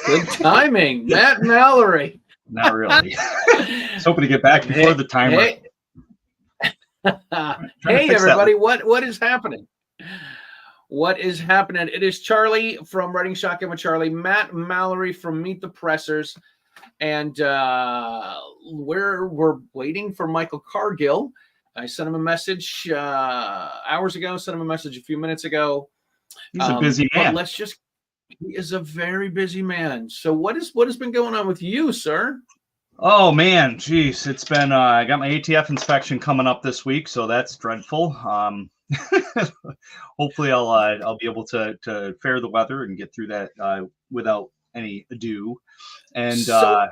Good timing, Matt Mallory. Not really. I was hoping to get back before the timer. Hey everybody, what is happening? What is happening? It is Charlie from Writing Shotgun with Charlie, Matt Mallory from Meet the Pressers, and we're waiting for Michael Cargill. I sent him a message hours ago, sent him a message a few minutes ago. He's a busy man. He is a very busy man. So what has been going on with you, sir? Oh man, geez, it's been I got my ATF inspection coming up this week, so that's dreadful. Hopefully I'll be able to fare the weather and get through that without any ado. And so,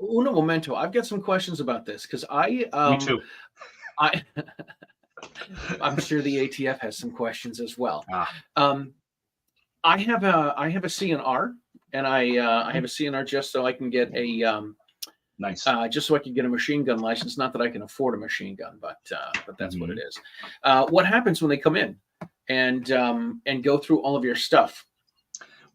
uno momento, I've got some questions about this because me too. I'm sure the ATF has some questions as well. I have a CNR, and I have a CNR just so I can get a nice, just so I can get a machine gun license. Not that I can afford a machine gun, but that's what it is. What happens when they come in and go through all of your stuff?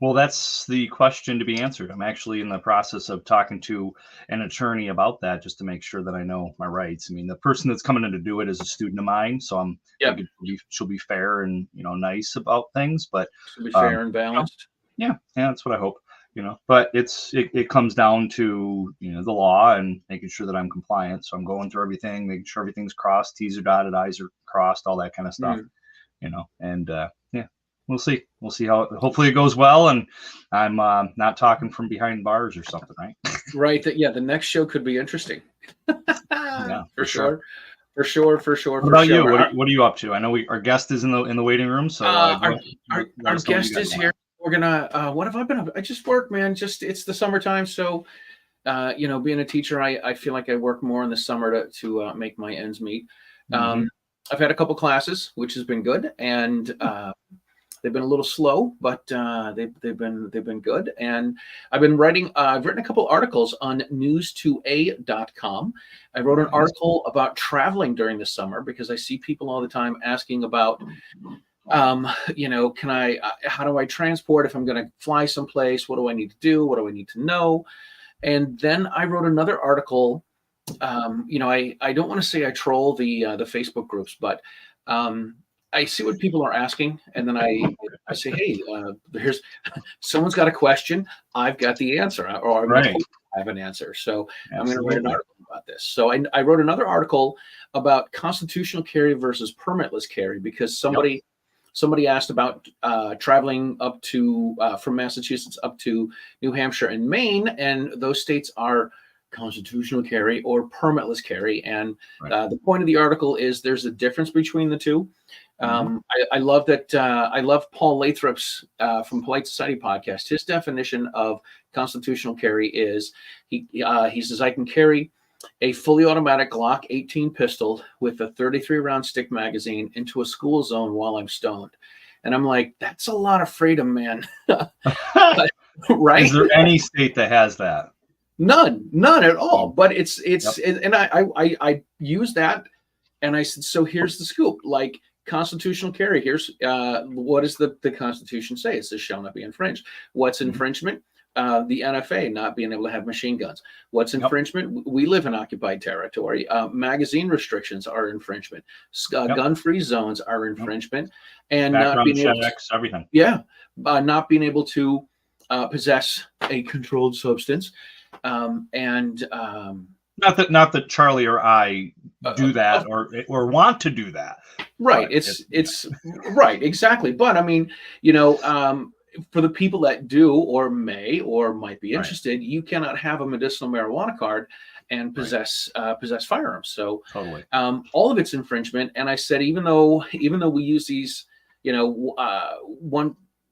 Well, that's the question to be answered. I'm actually in the process of talking to an attorney about that just to make sure that I know my rights. I mean, the person that's coming in to do it is a student of mine, so I'm thinking she'll be fair and nice about things. But she'll be fair and balanced. Yeah, that's what I hope. But it comes down to the law and making sure that I'm compliant. So I'm going through everything, making sure everything's crossed, T's are dotted, I's are crossed, all that kind of stuff. And we'll see. We'll see how. Hopefully it goes well, and I'm not talking from behind bars or something, right? Right. The next show could be interesting. Yeah, for sure. What about you? What are you up to? I know our guest is in the waiting room. So our guest is here. We're gonna. What have I been up? I just work, man. It's the summertime, so being a teacher, I feel like I work more in the summer to make my ends meet. I've had a couple classes, which has been good, and they've been a little slow, but they've been good. And I've been writing. I've written a couple articles on news2a.com. I wrote an article about traveling during the summer because I see people all the time asking about. How do I transport if I'm going to fly someplace? What do I need to do? What do I need to know? And then I wrote another article. I don't want to say I troll the Facebook groups, but I see what people are asking, and then I say, hey, here's someone's got a question. I've got the answer, or I have an answer. So I'm going to write an article about this. So I wrote another article about constitutional carry versus permitless carry because somebody asked about traveling up to from Massachusetts up to New Hampshire and Maine, and those states are constitutional carry or permitless carry. And the point of the article is there's a difference between the two. I love that. I love Paul Lathrop's from Polite Society podcast. His definition of constitutional carry is he says I can carry a fully automatic Glock 18 pistol with a 33 round stick magazine into a school zone while I'm stoned. And I'm like, that's a lot of freedom, man. Right? Is there any state that has that? None at all. But and I use that, and I said, so here's the scoop. Like constitutional carry. Here's what does the Constitution say? It says shall not be infringed. What's infringement? The NFA not being able to have machine guns. What's infringement? We live in occupied territory. Magazine restrictions are infringement. Gun-free zones are infringement. And not being able to, everything. Yeah, not being able to possess a controlled substance. Not that Charlie or I do that or want to do that. Right. It's right. Exactly. But I mean, for the people that do or may or might be interested, you cannot have a medicinal marijuana card and possess firearms. So totally. All of it's infringement. And I said, even though we use these,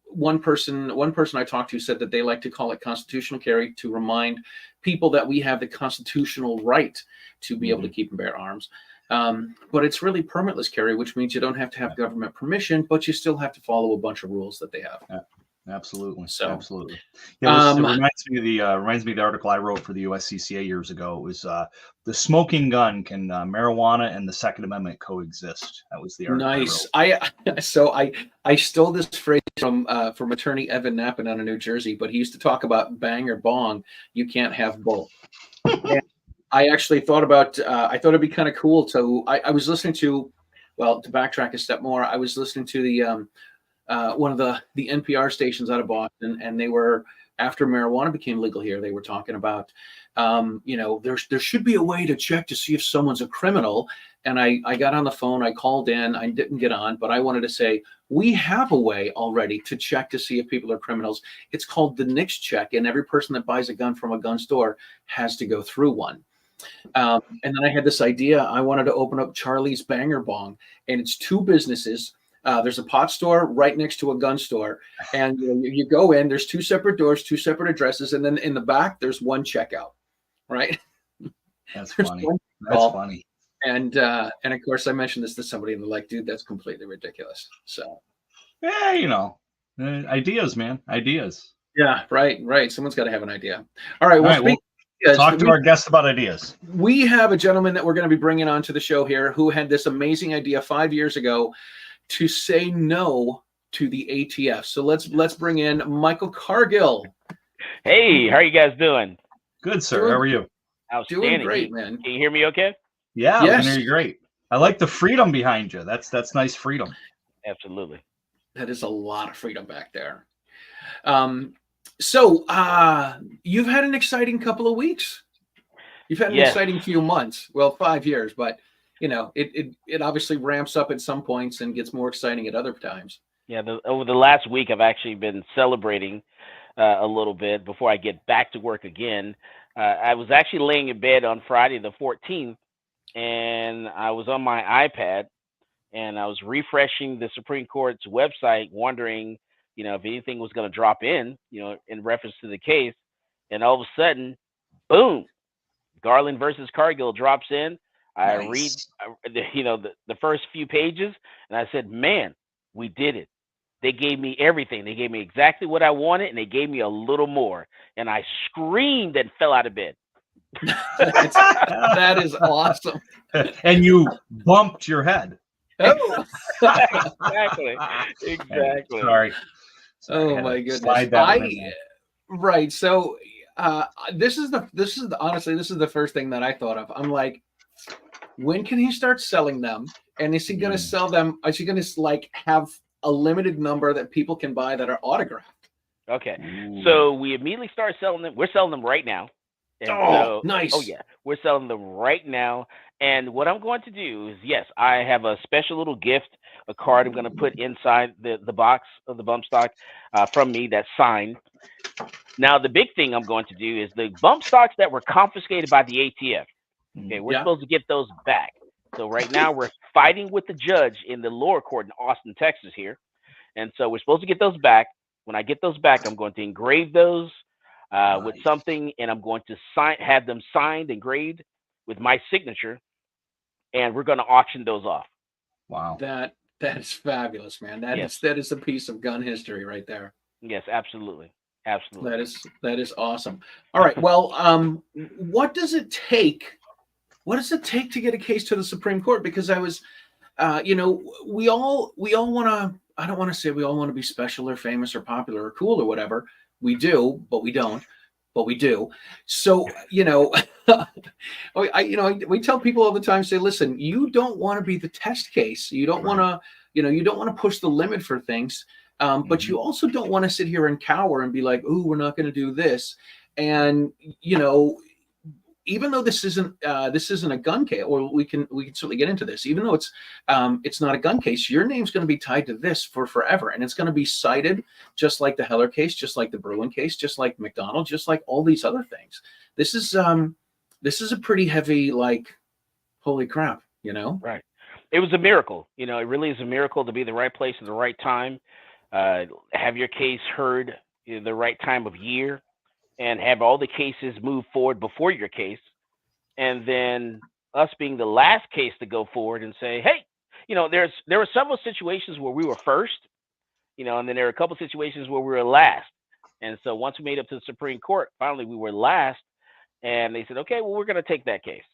one person I talked to said that they like to call it constitutional carry to remind people that we have the constitutional right to be able to keep and bear arms. But it's really permitless carry, which means you don't have to have government permission, but you still have to follow a bunch of rules that they have. Absolutely. So, Absolutely. Yeah, it reminds me of the article I wrote for the USCCA years ago. It was the smoking gun, can marijuana and the Second Amendment coexist? That was the article I nice. wrote. I stole this phrase from attorney Evan Knappen out of New Jersey, but he used to talk about bang or bong. You can't have both. And I actually thought about. I thought it'd be kind of cool to. I was listening to. Well, to backtrack a step more, I was listening to the one of the NPR stations out of Boston, and they were, after marijuana became legal here, they were talking about, there should be a way to check to see if someone's a criminal. And I got on the phone, I called in, I didn't get on, but I wanted to say, we have a way already to check to see if people are criminals. It's called the NICS check, and every person that buys a gun from a gun store has to go through one. And then I had this idea. I wanted to open up Charlie's Banger Bong, and it's two businesses. There's a pot store right next to a gun store, and you go in. There's two separate doors, two separate addresses, and then in the back there's one checkout. Right? That's funny. That's funny. And of course I mentioned this to somebody, and they're like, "Dude, that's completely ridiculous." So, yeah, ideas, man, ideas. Yeah, right. Someone's got to have an idea. All right. Well, talk to our guests about ideas. We have a gentleman that we're going to be bringing onto the show here who had this amazing idea 5 years ago to say no to the ATF. So let's bring in Michael Cargill. Hey, how are you guys doing? Good, sir. How are you? Outstanding. Doing great, man. Can you hear me okay? Yeah, yes. I can hear you great. I like the freedom behind you. That's nice freedom. Absolutely. That is a lot of freedom back there. So you've had an exciting couple of weeks. You've had an exciting few months. Well, 5 years, but it obviously ramps up at some points and gets more exciting at other times. Yeah, over the last week, I've actually been celebrating a little bit before I get back to work again. I was actually laying in bed on Friday the 14th, and I was on my iPad, and I was refreshing the Supreme Court's website, wondering, if anything was going to drop in reference to the case. And all of a sudden, boom, Garland versus Cargill drops in. I read, the first few pages, and I said, man, we did it. They gave me everything. They gave me exactly what I wanted, and they gave me a little more. And I screamed and fell out of bed. That is awesome. And you bumped your head. Oh. Exactly. Sorry. Oh my goodness. Right. So this is the first thing that I thought of. I'm like, when can he start selling them? And is he going to sell them? Is he going to have a limited number that people can buy that are autographed? Okay. So we immediately start selling them. We're selling them right now. And nice. Oh yeah, we're selling them right now. And what I'm going to do is, yes, I have a special little gift, a card I'm going to put inside the box of the bump stock from me that's signed. Now, the big thing I'm going to do is the bump stocks that were confiscated by the ATF. Okay, we're supposed to get those back. So right now we're fighting with the judge in the lower court in Austin, Texas here. And so we're supposed to get those back. When I get those back, I'm going to engrave those with something, and I'm going to have them signed, engraved with my signature, and we're going to auction those off. Wow. That is fabulous, man. That is a piece of gun history right there. Yes, absolutely. Absolutely. That is awesome. All right. Well, what does it take? What does it take to get a case to the Supreme Court? Because I was, we all want to. I don't want to say we all want to be special or famous or popular or cool or whatever. We do, but we don't. But we do. So, we tell people all the time, say, listen, you don't want to be the test case. You don't want to, you don't want to push the limit for things. But you also don't want to sit here and cower and be like, "Ooh, we're not going to do this." And even though this isn't a gun case, or we can certainly get into this. Even though it's not a gun case, your name's going to be tied to this for forever, and it's going to be cited just like the Heller case, just like the Bruin case, just like McDonald, just like all these other things. This is a pretty heavy, holy crap, Right. It was a miracle. It really is a miracle to be in the right place at the right time. Have your case heard in the right time of year, and have all the cases move forward before your case, and then us being the last case to go forward and say, hey, there were several situations where we were first, and then there were a couple situations where we were last. And so once we made up to the Supreme Court, finally we were last, and they said, okay, well, we're going to take that case,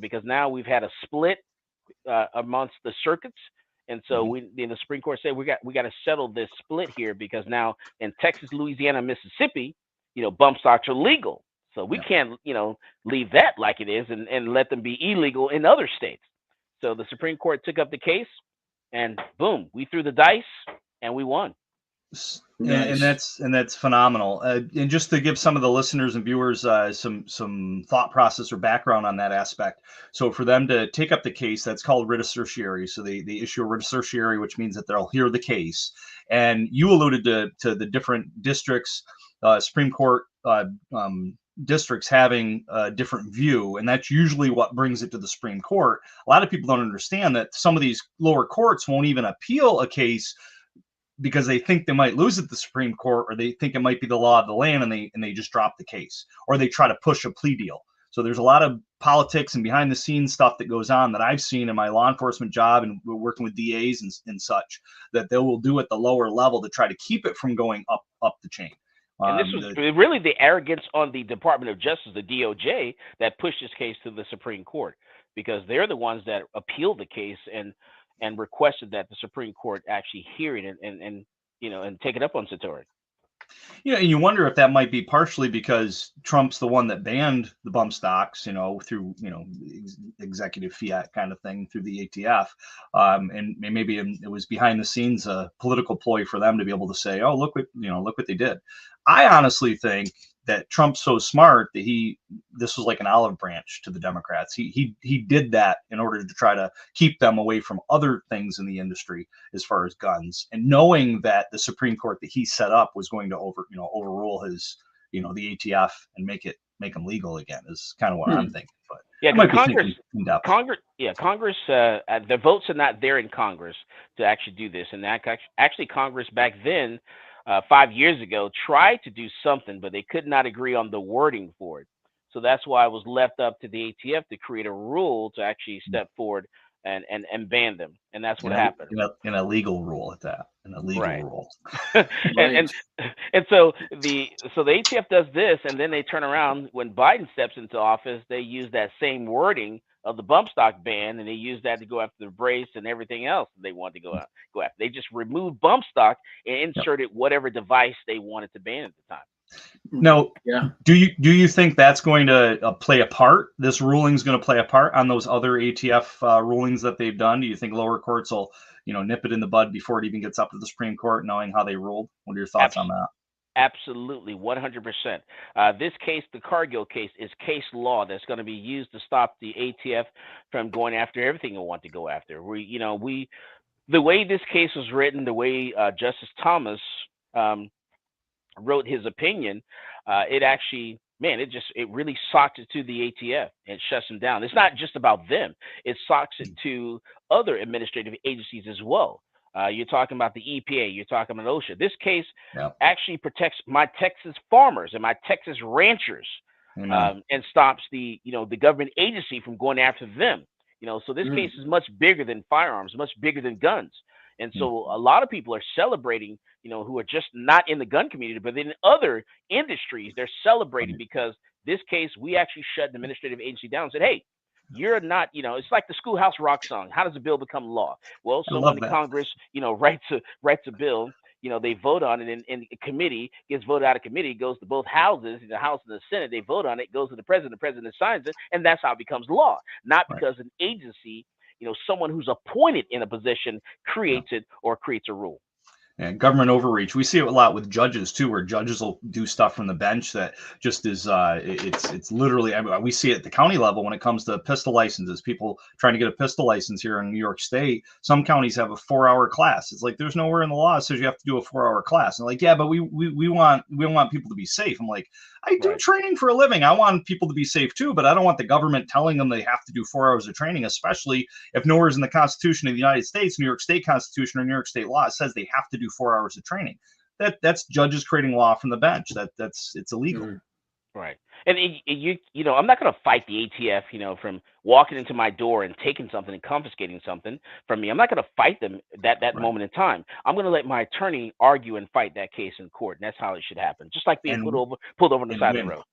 because now we've had a split amongst the circuits. And so the Supreme Court said we got to settle this split here, because now in Texas, Louisiana, Mississippi, bump stocks are legal. So we can't, leave that like it is and let them be illegal in other states. So the Supreme Court took up the case, and boom, we threw the dice and we won. Nice. And that's phenomenal. And just to give some of the listeners and viewers some thought process or background on that aspect. So for them to take up the case, that's called writ of certiorari. So they issue a writ of certiorari, which means that they'll hear the case. And you alluded to the different districts, Supreme Court districts having a different view, and that's usually what brings it to the Supreme Court. A lot of people don't understand that some of these lower courts won't even appeal a case because they think they might lose at the Supreme Court, or they think it might be the law of the land, and they just drop the case, or they try to push a plea deal. So there's a lot of politics and behind the scenes stuff that goes on that I've seen in my law enforcement job and working with DAs and such, that they will do at the lower level to try to keep it from going up the chain. And this was really the arrogance on the Department of Justice, the DOJ, that pushed this case to the Supreme Court, because they're the ones that appealed the case and requested that the Supreme Court actually hear it and take it up on certiorari. And you wonder if that might be partially because Trump's the one that banned the bump stocks, through, executive fiat kind of thing through the ATF. And maybe it was behind the scenes a political ploy for them to be able to say, oh, look what they did. I honestly think that Trump's so smart that this was like an olive branch to the Democrats. He did that in order to try to keep them away from other things in the industry as far as guns, and knowing that the Supreme Court that he set up was going to overrule his, the ATF and make them legal again is kind of what I'm thinking. But yeah, Congress, the votes are not there in Congress to actually do this. And actually Congress back then, 5 years ago, tried to do something, but they could not agree on the wording for it. So that's why it was left up to the ATF to create a rule to actually step forward and ban them. And that's what happened. In a legal rule at that. In a legal rule. and so the ATF does this, and then they turn around when Biden steps into office, they use that same wording of the bump stock ban, and they use that to go after the brace and everything else they want to go after. They just removed bump stock and inserted whatever device they wanted to ban at the time. Now, do you think that's going to play a part? This ruling is going to play a part on those other ATF rulings that they've done? Do you think lower courts will, nip it in the bud before it even gets up to the Supreme Court, knowing how they ruled? What are your thoughts on that? Absolutely, 100%. This case, the Cargill case, is case law that's going to be used to stop the ATF from going after everything they want to go after. The way this case was written, the way Justice Thomas wrote his opinion, it actually, it really socks it to the ATF and shuts them down. It's not just about them; it socks it to other administrative agencies as well. You're talking about the EPA, you're talking about OSHA. This case actually protects my Texas farmers and my Texas ranchers, and stops the government agency from going after them. So this case is much bigger than firearms, much bigger than guns. And so a lot of people are celebrating, who are just not in the gun community, but in other industries, they're celebrating because this case, we actually shut the administrative agency down and said, hey, you're not, it's like the Schoolhouse Rock song. How does a bill become law? Well, so when the Congress, writes a bill, they vote on it, and a committee gets voted out of committee, goes to both houses, the House and the Senate. They vote on it, goes to the president signs it, and that's how it becomes law. Not because an agency, someone who's appointed in a position creates it or creates a rule. And government overreach. We see it a lot with judges too, where judges will do stuff from the bench that just is it's literally. We see it at the county level when it comes to pistol licenses. People trying to get a pistol license here in New York State. Some counties have a 4-hour class. It's like there's nowhere in the law that says you have to do a 4-hour class. And like, yeah, but we want people to be safe. I'm like, I do training for a living. I want people to be safe too, but I don't want the government telling them they have to do 4 hours of training, especially if nowhere in the Constitution of the United States, New York State Constitution or New York State law says they have to do 4 hours of training. That's judges creating law from the bench. It's illegal. Right. And you know, I'm not going to fight the ATF, you know, from walking into my door and taking something and confiscating something from me. I'm not going to fight them that Right. moment in time. I'm going to let my attorney argue and fight that case in court. And that's how it should happen. Just like being And pulled over on the and side of the win. road.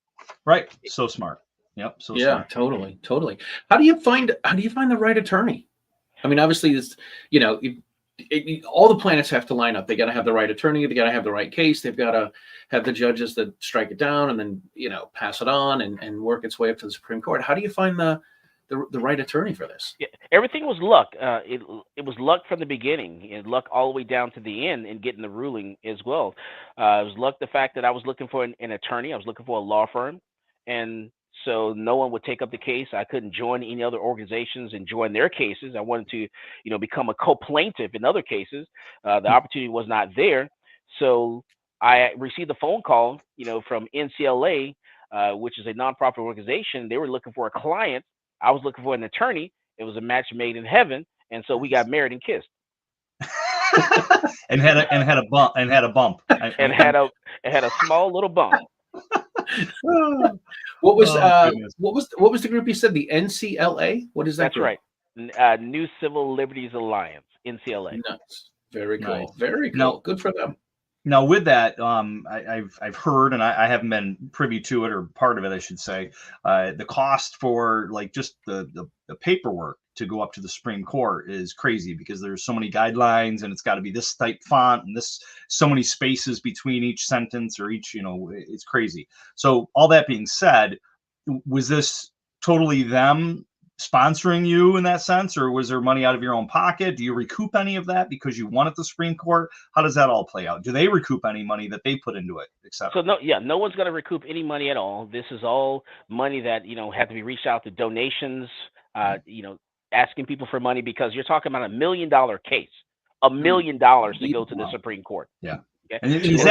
Right. So smart. Yep. So Yeah, smart. totally, totally. How do you find the right attorney? I mean, obviously, it's, you know, all the planets have to line up. They got to have the right attorney. They got to have the right case. They've got to have the judges that strike it down and then, you know, pass it on and work its way up to the Supreme Court. How do you find the right attorney for this? Yeah, everything was luck. It was luck from the beginning, and luck all the way down to the end in getting the ruling as well. It was luck the fact that I was looking for an attorney. I was looking for a law firm, and so no one would take up the case. I couldn't join any other organizations and join their cases. I wanted to, you know, become a co-plaintiff in other cases. The opportunity was not there, so I received a phone call, you know, from NCLA, which is a nonprofit organization. They were looking for a client. I was looking for an attorney. It was a match made in heaven, and so we got married and kissed. and had a bump. And had a small little bump. What was goodness. what was the group you said? The NCLA? What is that? That's group? right. New Civil Liberties Alliance, NCLA. Nuts. Very cool. Nice. Very cool. Now- Good for them. Now, with that, I've heard, and I haven't been privy to it, or part of it, I should say, the cost for like just the paperwork to go up to the Supreme Court is crazy because there's so many guidelines, and it's got to be this type font and this so many spaces between each sentence or each, you know, it's crazy. So all that being said, was this totally them sponsoring you in that sense, or was there money out of your own pocket? Do you recoup any of that because you won at the Supreme Court? How does that all play out? Do they recoup any money that they put into it, etc.? So no one's going to recoup any money at all. This is all money that, you know, had to be reached out to donations, you know, asking people for money, because you're talking about $1 million case, $1 million to go to the Supreme Court. Yeah. Okay? And is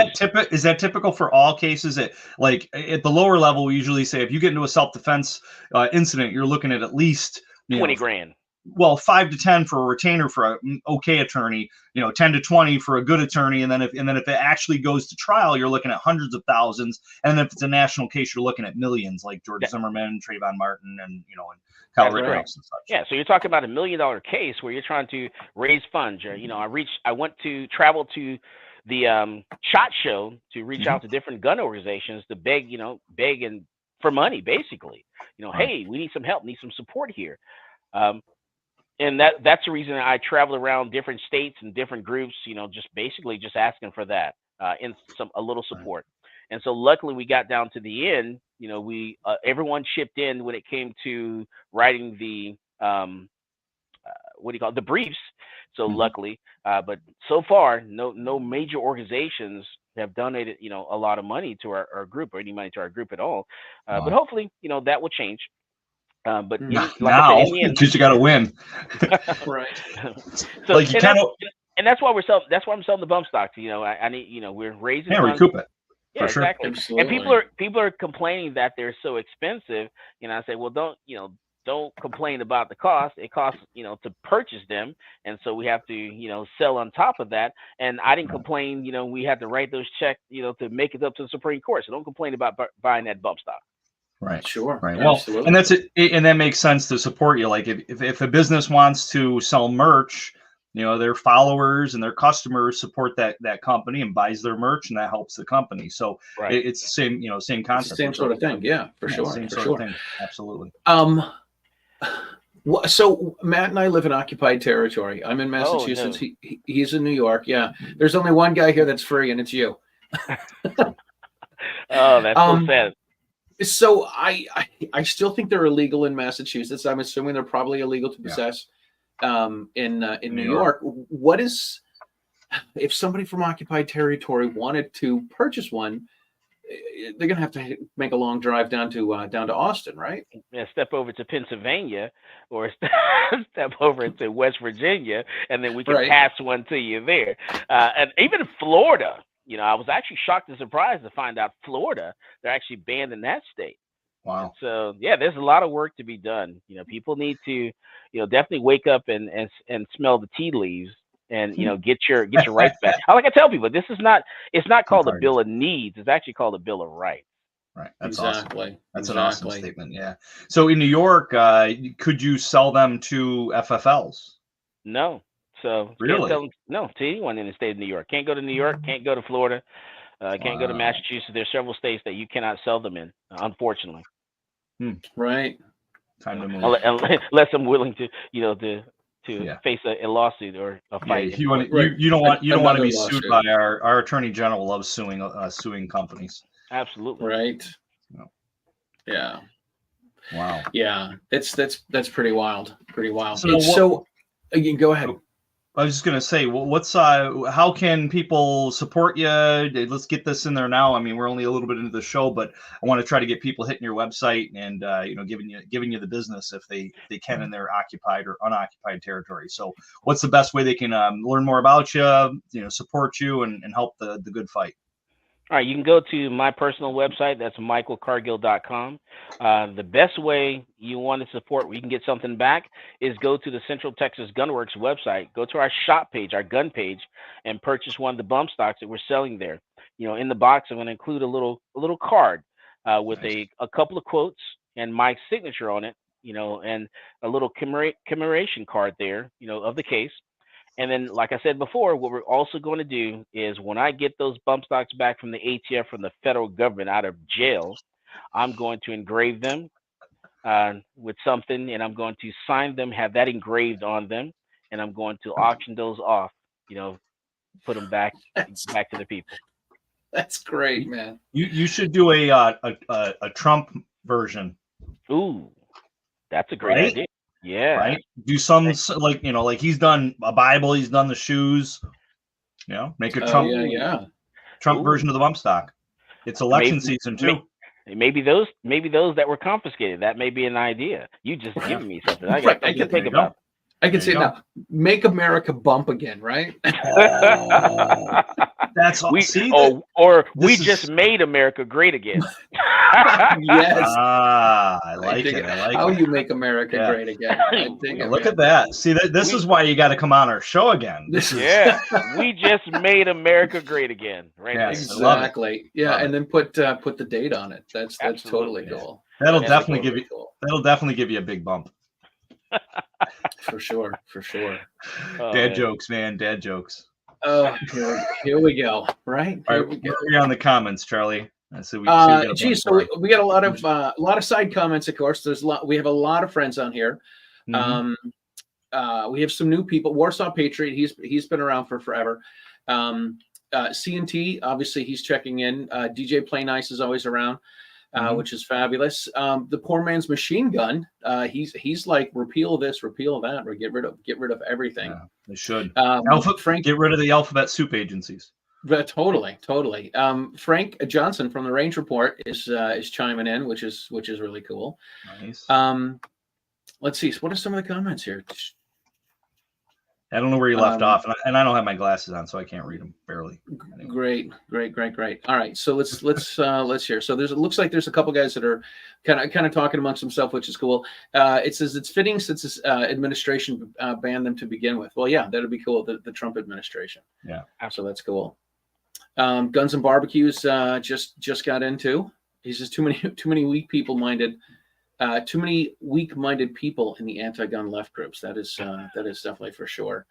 that typical for all cases? Like at the lower level, we usually say if you get into a self-defense incident, you're looking at least 20 grand. Well, 5 to 10 for a retainer for an okay attorney, you know, 10 to 20 for a good attorney, and then if it actually goes to trial, you're looking at hundreds of thousands, and then if it's a national case, you're looking at millions, like George Zimmerman, Trayvon Martin, and you know, and Kyle Rittenhouse and such. Yeah, so you're talking about $1 million case where you're trying to raise funds. You know, I went to travel to the SHOT Show to reach out to different gun organizations to beg and for money, basically. You know, hey, we need some help, need some support here. And that's the reason I travel around different states and different groups, you know, just basically just asking for that, a little support. And so luckily we got down to the end, you know, everyone chipped in when it came to writing the, the briefs. So luckily, but so far, no major organizations have donated, you know, a lot of money to our group or any money to our group at all. But hopefully, you know, that will change. But now, because you got to win, right? So, like you kind of, and that's why I'm selling the bump stocks. You know, I need, you know, we're raising. Yeah, recoup it. Yeah, for exactly. Sure. Absolutely. And people are complaining that they're so expensive. You know, I say, well, don't complain about the cost. It costs, you know, to purchase them, and so we have to, you know, sell on top of that. And I didn't complain. You know, we had to write those checks, you know, to make it up to the Supreme Court. So don't complain about buying that bump stock. Right. Sure. Right. Well, absolutely. and that's it. And that makes sense to support you. Like if a business wants to sell merch, you know, their followers and their customers support that company and buys their merch, and that helps the company. So it's the same, you know, same concept. Same sort of thing. Yeah, for sure. Same for sort sure. of thing. Absolutely. So Matt and I live in occupied territory. I'm in Massachusetts. Oh, no. He's in New York. Yeah. There's only one guy here that's free, and it's you. Oh, that's so sad. So I still think they're illegal in Massachusetts. I'm assuming they're probably illegal to possess in New York. What is, if somebody from occupied territory wanted to purchase one, they're gonna have to make a long drive down to Austin, right? Yeah, step over to Pennsylvania or step over to West Virginia, and then we can pass one to you there. And even Florida. You know, I was actually shocked and surprised to find out Florida, they're actually banned in that state. Wow. And so, yeah, there's a lot of work to be done. You know, people need to, you know, definitely wake up and smell the tea leaves and, you know, get your rights back. Like I tell people, it's not called a bill of needs. It's actually called a bill of rights. Right. That's awesome. Exactly. That's an Exactly. awesome statement. Yeah. So in New York, could you sell them to FFLs? No. So can't Really? sell them, no, to anyone in the state of New York. Can't go to New York. Can't go to Florida. Can't go to Wow. Massachusetts. There's several states that you cannot sell them in, unfortunately. Right. Time to move. Unless I'm willing to, Yeah. face a lawsuit or a Yeah, fight. if you want, Right. you don't want to Another be sued lawsuit. by our attorney general loves suing companies. Absolutely. Right. No. Yeah. Wow. Yeah. That's pretty wild. Pretty wild. So So again, go ahead. I was just gonna say, what's how can people support you? Let's get this in there now. I mean, we're only a little bit into the show, but I want to try to get people hitting your website and giving you the business if they can in their occupied or unoccupied territory. So, what's the best way they can learn more about you, support you, and help the good fight? All right, you can go to my personal website. That's michaelcargill.com. The best way you want to support where you can get something back is go to the Central Texas Gunworks website. Go to our shop page, our gun page, and purchase one of the bump stocks that we're selling there. In the box, I'm going to include a little card with Nice. a couple of quotes and my signature on it, and a little commemoration card there, of the case. And then, like I said before, what we're also going to do is when I get those bump stocks back from the ATF, from the federal government out of jail, I'm going to engrave them with something, and I'm going to sign them, have that engraved on them, and I'm going to auction those off, put them back to the people. That's great, man. You should do a Trump version. Ooh, that's a great Right? idea. Yeah. Right. Do some like he's done a Bible, he's done the shoes. Make a Trump version of the bump stock. It's election season too. Maybe those that were confiscated. That may be an idea. You just giving me something. I got to think about. I can say now, make America bump again, right? That's we just made America great again. Yes. I like it. How you make America great again? Look at that. See, this is why you got to come on our show again. We just made America great again, right? Yes, exactly. Yeah, and then put the date on it. That's totally cool. That'll definitely give you. That'll definitely give you a big bump. For sure. Dad jokes, man. Dad jokes. Oh, here we go. Right. All right, we're on the comments, Charlie. So we got a lot of side comments. Of course, we have a lot of friends on here. We have some new people. Warsaw Patriot. He's been around for forever. CNT, obviously, he's checking in. DJ Play Nice is always around. Which is fabulous. The poor man's machine gun. He's like, repeal this, repeal that, or get rid of everything. Yeah, they should. Frank, get rid of the alphabet soup agencies. Totally. Frank Johnson from the Range Report is chiming in, which is really cool. Nice. Let's see. What are some of the comments here? I don't know where you left off, and I don't have my glasses on, so I can't read them barely. Anyway. Great. All right, so let's hear. So it looks like there's a couple guys that are kind of talking amongst themselves, which is cool. It says it's fitting since this administration banned them to begin with. Well, yeah, that'd be cool. The Trump administration. Yeah, so that's cool. Guns and Barbecues just got into. He says too many weak people-minded. Too many weak-minded people in the anti-gun left groups. That is definitely for sure.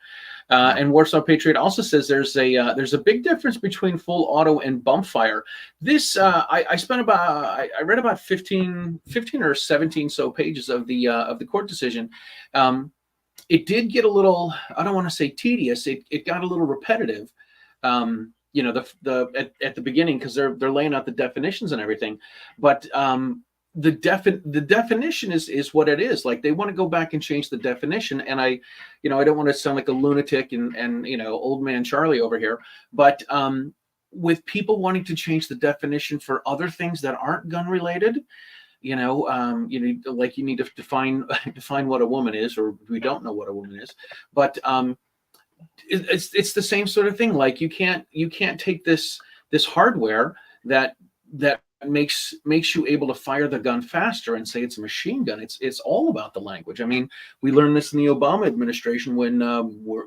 And Warsaw Patriot also says there's a big difference between full auto and bump fire. This I read about 15 or 17 so pages of the court decision. It did get a little, I don't want to say tedious. It got a little repetitive. At the beginning, because they're laying out the definitions and everything, but the definition is what it is. Like, they want to go back and change the definition, and I don't want to sound like a lunatic and old man Charlie over here, but with people wanting to change the definition for other things that aren't gun related, you need to define what a woman is, or we don't know what a woman is, but it's the same sort of thing. Like, you can't take this hardware that makes you able to fire the gun faster and say it's a machine gun. It's all about the language. I mean, we learned this in the Obama administration when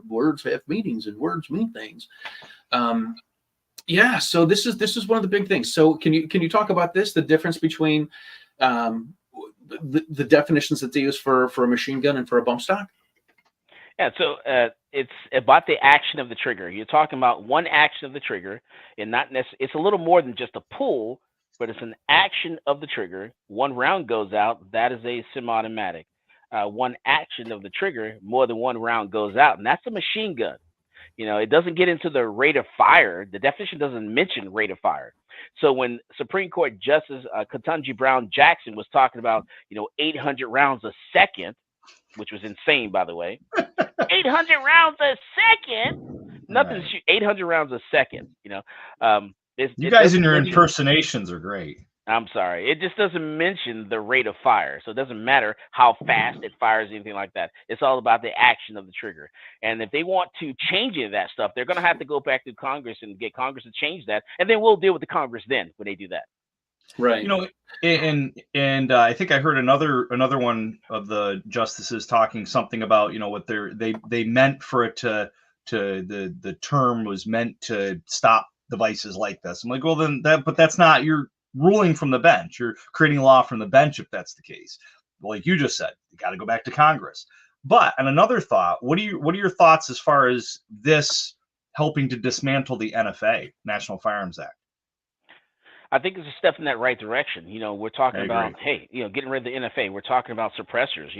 words have meanings and words mean things. Yeah, so this is one of the big things. So can you talk about this? The difference between the definitions that they use for a machine gun and for a bump stock? Yeah, so it's about the action of the trigger. You're talking about one action of the trigger, and not necessarily. It's a little more than just a pull, but it's an action of the trigger. One round goes out. That is a semi-automatic. One action of the trigger, more than one round goes out, and that's a machine gun. It doesn't get into the rate of fire. The definition doesn't mention rate of fire. So when Supreme Court Justice Ketanji Brown Jackson was talking about 800 rounds a second, which was insane, by the way. 800 rounds a second. Nothing. Right. 800 rounds a second. You guys and your impersonations are great. I'm sorry. It just doesn't mention the rate of fire. So it doesn't matter how fast it fires, anything like that. It's all about the action of the trigger. And if they want to change any of that stuff, they're going to have to go back to Congress and get Congress to change that. And then we'll deal with the Congress then when they do that. Right. And I think I heard another one of the justices talking something about, what they meant for it to the term was meant to stop devices like this. I'm like, well, then but that's not, you're ruling from the bench. You're creating law from the bench if that's the case. Like you just said, you got to go back to Congress. But on another thought, what are your thoughts as far as this helping to dismantle the NFA, National Firearms Act? I think it's a step in that right direction. We're talking about, hey, getting rid of the NFA. We're talking about suppressors.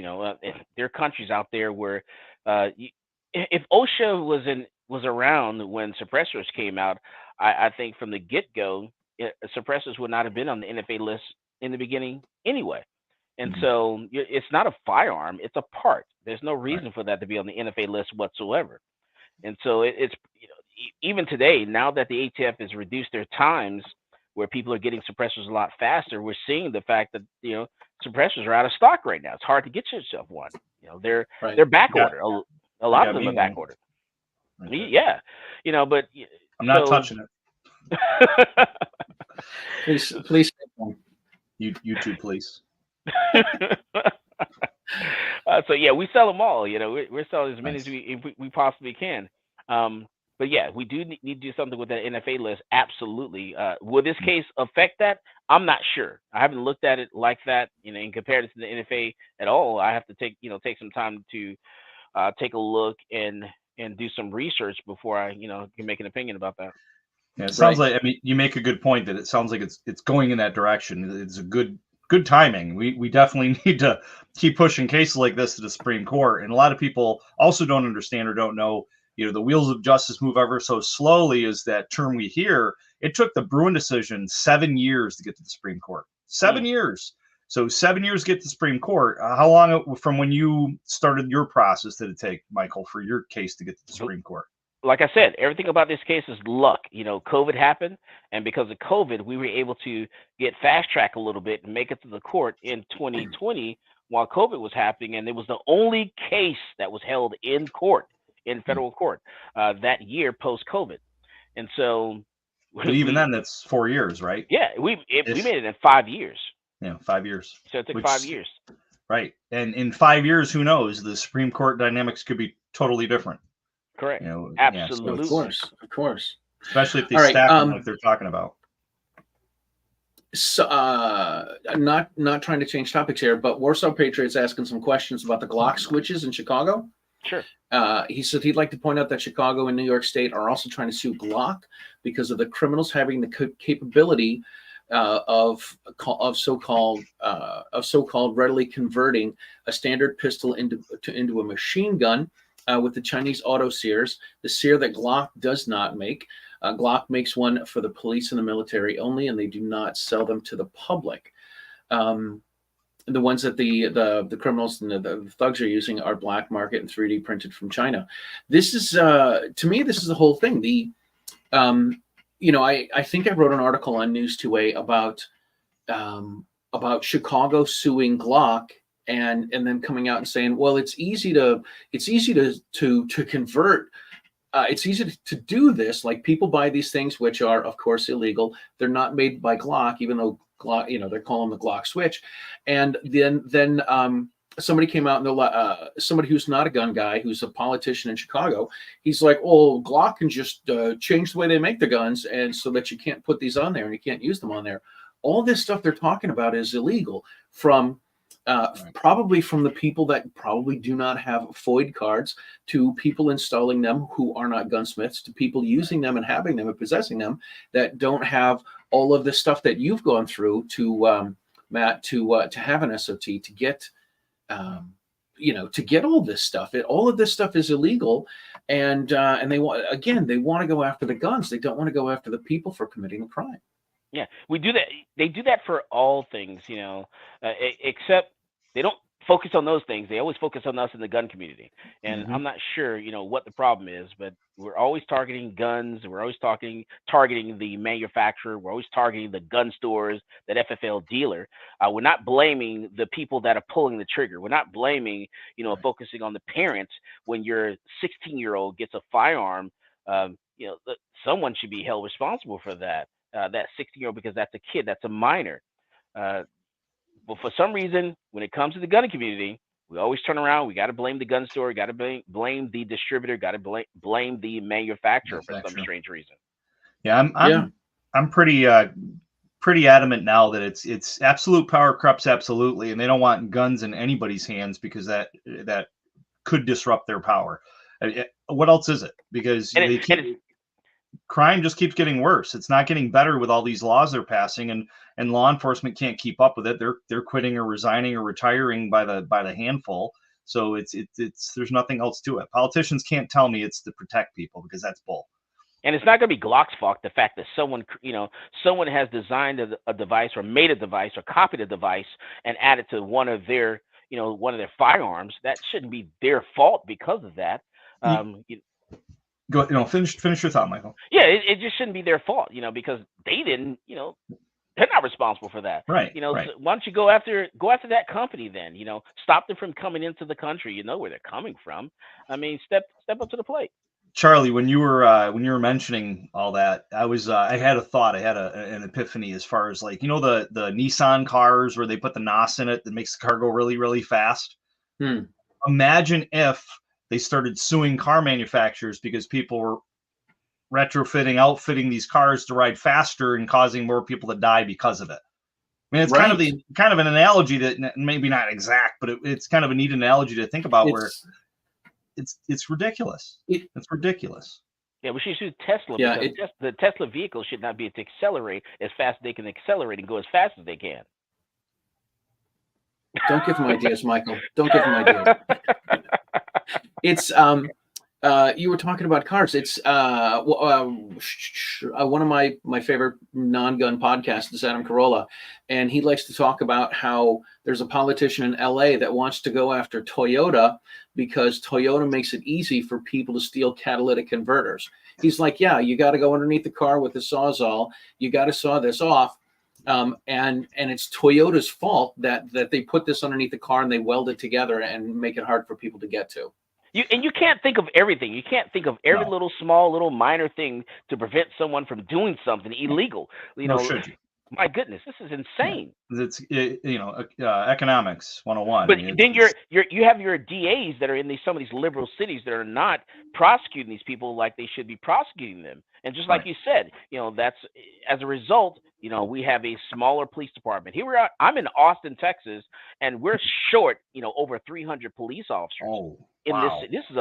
There are countries out there where if OSHA was around when suppressors came out, I think from the get-go, suppressors would not have been on the NFA list in the beginning anyway. And so it's not a firearm, it's a part. There's no reason for that to be on the NFA list whatsoever. And so it's even today, now that the ATF has reduced their times where people are getting suppressors a lot faster, we're seeing the fact that suppressors are out of stock right now. It's hard to get yourself one. They're back order. A lot of them are back order. Right. Yeah, but I'm not touching it. Please. You too, please. So yeah, we sell them all. We're selling as many as we possibly can. But yeah, we do need to do something with that NFA list. Absolutely. Will this case affect that? I'm not sure. I haven't looked at it like that, and compared it to the NFA at all. I have to take some time to take a look and do some research before I, can make an opinion about that. Yeah, it sounds like, you make a good point that it sounds like it's going in that direction. It's a good timing. We definitely need to keep pushing cases like this to the Supreme Court. And a lot of people also don't understand or don't know, the wheels of justice move ever so slowly is that term we hear. It took the Bruin decision 7 years to get to the Supreme Court. 7 years. So 7 years to get to the Supreme Court. How long from when you started your process did it take, Michael, for your case to get to the Supreme Court? Like I said, everything about this case is luck. COVID happened, and because of COVID, we were able to get fast track a little bit and make it to the court in 2020 while COVID was happening, and it was the only case that was held in court, in federal court, that year post-COVID. And so, but even then, that's 4 years, right? Yeah, we made it in 5 years. Yeah, 5 years. So it took 5 years. Right, and in 5 years, who knows? The Supreme Court dynamics could be totally different. Correct. Absolutely. So of course. Especially if they stack them like they're talking about. So, not trying to change topics here, but Warsaw Patriot's asking some questions about the Glock switches in Chicago. Sure. He said he'd like to point out that Chicago and New York State are also trying to sue Glock because of the criminals having the capability of so-called readily converting a standard pistol into a machine gun. With the Chinese auto sears, the sear that Glock does not make. Glock makes one for the police and the military only, and they do not sell them to the public. The ones that the criminals and the thugs are using are black market and 3D printed from China. This is, to me, this is the whole thing. I think I wrote an article on News 2A about Chicago suing Glock. And then coming out and saying, well, it's easy to convert. It's easy to do this. Like people buy these things, which are of course illegal. They're not made by Glock, even though Glock, they're calling the Glock switch. And then somebody came out and somebody who's not a gun guy, who's a politician in Chicago, he's like, "Oh, Glock can just change the way they make the guns, and so that you can't put these on there and you can't use them on there." All this stuff they're talking about is illegal from probably from the people that probably do not have FOID cards, to people installing them who are not gunsmiths, to people using them and having them and possessing them that don't have all of the stuff that you've gone through to Matt, to have an SOT, to get to get all this stuff. All of this stuff is illegal, and they want to go after the guns. They don't want to go after the people for committing the crime. Yeah, we do that. They do that for all things, except they don't focus on those things. They always focus on us in the gun community. And I'm not sure, what the problem is, but we're always targeting guns. We're always targeting the manufacturer. We're always targeting the gun stores, that FFL dealer. We're not blaming the people that are pulling the trigger. We're not blaming, focusing on the parents when your 16-year-old gets a firearm. Someone should be held responsible for that. That 16-year-old, because that's a kid, that's a minor. But for some reason, when it comes to the gun community, we always turn around. We got to blame the gun store. Got to blame the distributor. Got to blame the manufacturer for some strange reason. Yeah, I'm pretty adamant now that it's absolute power corrupts absolutely, and they don't want guns in anybody's hands because that could disrupt their power. What else is it? Because crime just keeps getting worse. It's not getting better with all these laws they're passing, and law enforcement can't keep up with it. They're quitting or resigning or retiring by the handful. So it's there's nothing else to it. Politicians can't tell me it's to protect people, because that's bull. And it's not going to be Glock's fault. The fact that someone has designed a device, or made a device, or copied a device and added to one of their firearms, that shouldn't be their fault because of that. Go, finish your thought, Michael. Yeah, it just shouldn't be their fault, because they didn't, they're not responsible for that. Right. Right. So why don't you go after that company then? Stop them from coming into the country. You know where they're coming from. I mean, step up to the plate. Charlie, when you were mentioning all that, I had a thought. I had an epiphany as far as the Nissan cars where they put the NOS in it that makes the car go really, really fast. Imagine if they started suing car manufacturers because people were outfitting these cars to ride faster and causing more people to die because of it. I mean, it's kind of an analogy that maybe not exact, but it's kind of a neat analogy to think about, where it's ridiculous. It's ridiculous. Yeah, we should sue Tesla, because the Tesla vehicle should not be able to accelerate as fast as they can accelerate and go as fast as they can. Don't give them ideas, Michael. Don't give them ideas. It's you were talking about cars. It's one of my favorite non-gun podcasts is Adam Carolla, and he likes to talk about how there's a politician in LA that wants to go after Toyota because Toyota makes it easy for people to steal catalytic converters. He's like, yeah, you got to go underneath the car with the Sawzall. You got to saw this off. And it's Toyota's fault that they put this underneath the car and they weld it together and make it hard for people to get to. You can't think of everything. You can't think of every little small, little minor thing to prevent someone from doing something illegal. Should you? My goodness, this is insane. It's economics 101. But then you have your DAs that are in some of these liberal cities that are not prosecuting these people like they should be prosecuting them. And just like you said, that's as a result. We have a smaller police department. Here we are. I'm in Austin, Texas, and we're short, over 300 police officers. Oh, wow. This is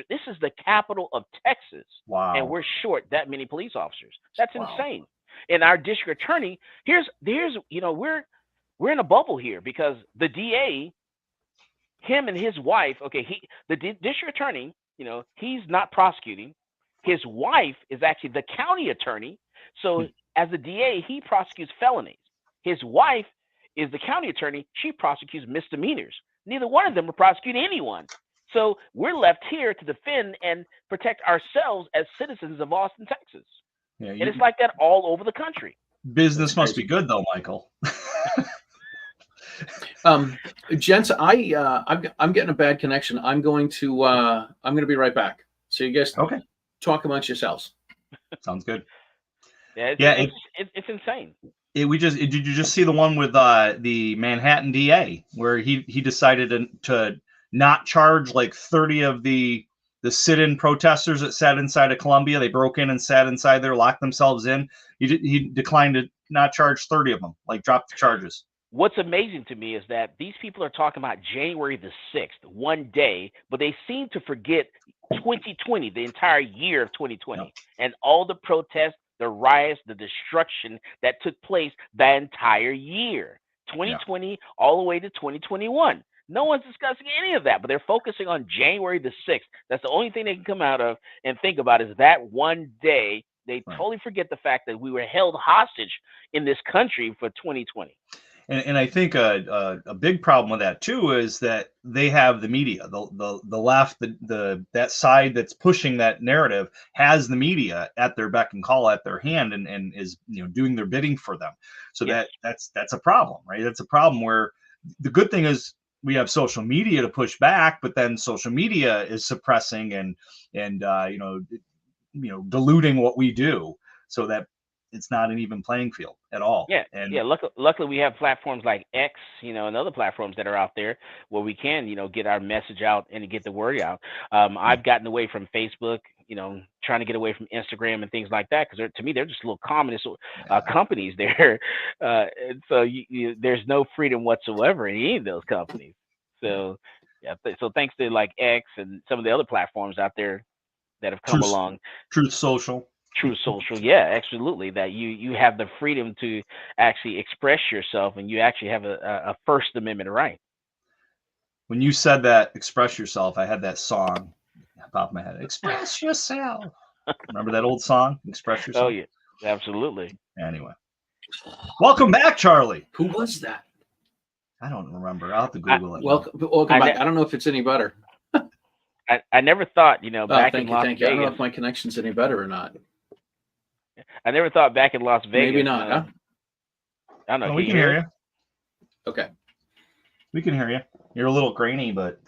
this is the capital of Texas. Wow. And we're short that many police officers. That's insane. And our district attorney, here's we're in a bubble here, because the DA, him and his wife, the district attorney, he's not prosecuting. His wife is actually the county attorney. So as a DA, he prosecutes felonies. His wife is the county attorney. She prosecutes misdemeanors. Neither one of them will prosecute anyone. So we're left here to defend and protect ourselves as citizens of Austin, Texas. Yeah, and it's like that all over the country. Business must be good, though, Michael. Gents, I'm getting a bad connection. I'm going to be right back. So you guys talk amongst yourselves. Sounds good. Yeah, it's insane. Did you just see the one with the Manhattan DA where he decided to not charge like 30 of the sit-in protesters that sat inside of Columbia? They broke in and sat inside there, locked themselves in. He declined to not charge 30 of them, like drop the charges. What's amazing to me is that these people are talking about January the 6th, one day, but they seem to forget 2020, the entire year of 2020, Yep. and all the protests, the riots, the destruction that took place that entire year, 2020 all the way to 2021. No one's discussing any of that, but they're focusing on January the 6th. That's the only thing they can come out of and think about is that one day. They totally forget the fact that we were held hostage in this country for 2020. And I think a big problem with that too is that they have the media, the left, that side that's pushing that narrative has the media at their beck and call, at their hand, and is doing their bidding for them. So Yes. that's a problem, right? That's a problem where the good thing is we have social media to push back, but then social media is suppressing and diluting what we do, so that it's not an even playing field at all. Yeah, And Luckily, we have platforms like X, and other platforms that are out there where we can, get our message out and get the word out. I've gotten away from Facebook, trying to get away from Instagram and things like that, because to me they're just little communist companies there, and so there's no freedom whatsoever in any of those companies. So so thanks to like X and some of the other platforms out there that have come along. Truth Social. True Social, yeah, absolutely. That you have the freedom to actually express yourself, and you actually have a First Amendment right. When you said that, express yourself, I had that song pop in my head. Express yourself. Remember that old song? Express yourself. Oh yeah, absolutely. Anyway, welcome back, Charlie. Who was that? I don't remember. I'll have to Google it. Welcome back. I don't know if it's any better. I never thought, back in Las Vegas. I don't know if my connection's any better or not. I never thought back in Las Vegas. Maybe not, huh? I don't know. We can hear you. Okay. We can hear you. You're a little grainy, but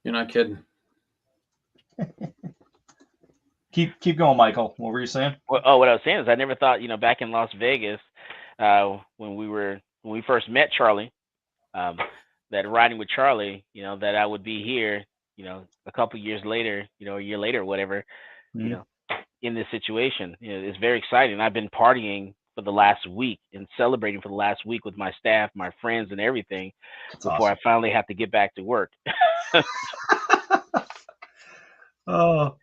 you're not kidding. Keep going, Michael. What were you saying? What I was saying is I never thought, back in Las Vegas, when we first met Charlie, that riding with Charlie, that I would be here, a couple years later, a year later or whatever, in this situation. It's very exciting. I've been partying for the last week and celebrating for the last week with my staff, my friends, and everything. That's before awesome. I finally have to get back to work. Oh,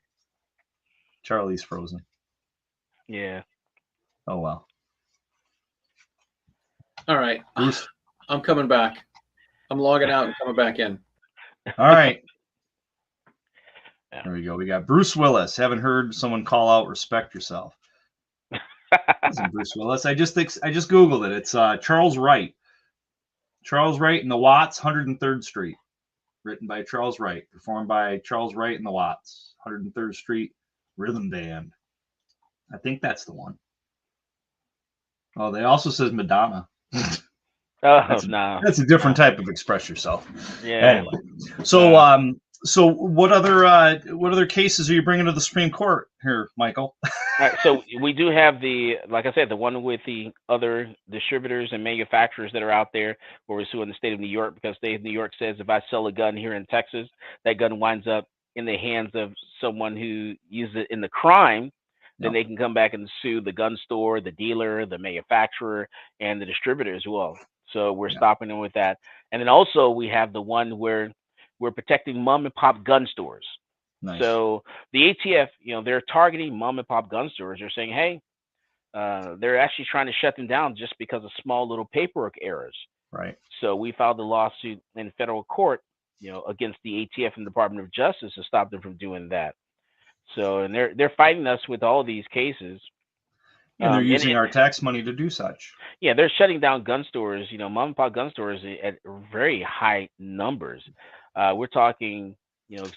Charlie's frozen. Yeah. Oh well. All right, Bruce. I'm coming back. I'm logging out and coming back in. All right. There we go. We got Bruce Willis. Haven't heard someone call out "respect yourself." Listen, Bruce Willis. I just Googled it. It's Charles Wright. Charles Wright and the Watts, 103rd Street. Written by Charles Wright. Performed by Charles Wright and the Watts. 103rd Street Rhythm Band. I think that's the one. Oh, they also says Madonna. No. That's a different type of express yourself. Yeah. Anyway, so what other cases are you bringing to the Supreme Court here, Michael? All right, so we do have like I said, the one with the other distributors and manufacturers that are out there where we're suing the state of New York, because the state of New York says if I sell a gun here in Texas, that gun winds up in the hands of someone who used it in the crime, then they can come back and sue the gun store, the dealer, the manufacturer, and the distributor as well. So we're stopping them with that. And then also we have the one where we're protecting mom and pop gun stores. Nice. So the ATF, they're targeting mom and pop gun stores. They're saying, hey, they're actually trying to shut them down just because of small little paperwork errors. Right. So we filed a lawsuit in federal court, against the ATF and the Department of Justice to stop them from doing that. So, and they're fighting us with all these cases. And they're using our tax money to do such. Yeah, they're shutting down gun stores, mom and pop gun stores at very high numbers. We're talking,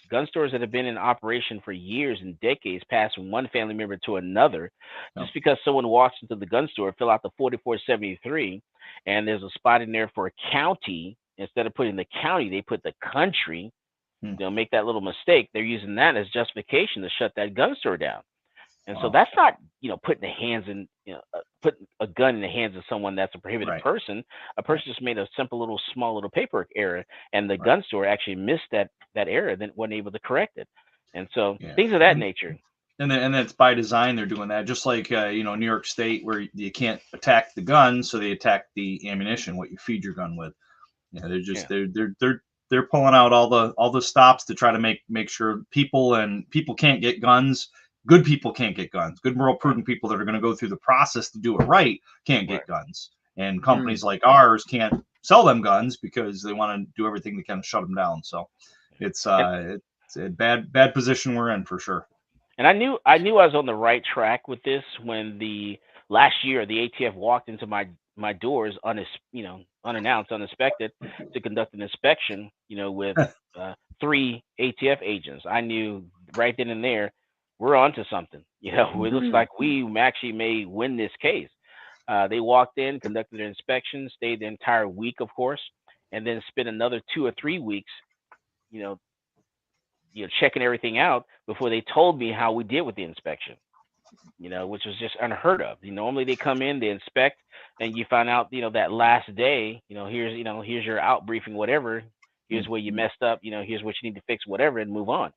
gun stores that have been in operation for years and decades, passed from one family member to another. Just because someone walks into the gun store, fill out the 4473, and there's a spot in there for a county. Instead of putting the county, they put the country. They'll make that little mistake. They're using that as justification to shut that gun store down. And so that's not put a gun in the hands of someone that's a prohibited person. A person just made a simple small little paperwork error, and the gun store actually missed that error, then wasn't able to correct it. And so things of that nature. And that's by design. They're doing that, just like New York State, where you can't attack the gun, so they attack the ammunition, what you feed your gun with. They're just they're pulling out all the stops to try to make sure people can't get guns. Good people can't get guns. Good, moral, prudent people that are going to go through the process to do it right can't get guns. And companies like ours can't sell them guns because they want to do everything they can to shut them down. So it's a bad position we're in, for sure. And I knew I was on the right track with this when last year the ATF walked into my doors unannounced, uninspected, to conduct an inspection, with 3 ATF agents. I knew right then and there, we're onto something. It looks like we actually may win this case. They walked in, conducted their inspection, stayed the entire week, of course, and then spent another 2 or 3 weeks, checking everything out before they told me how we did with the inspection. Which was just unheard of. Normally they come in, they inspect, and you find out, that last day, here's your out briefing, whatever. Here's where you messed up. Here's what you need to fix, whatever, and move on.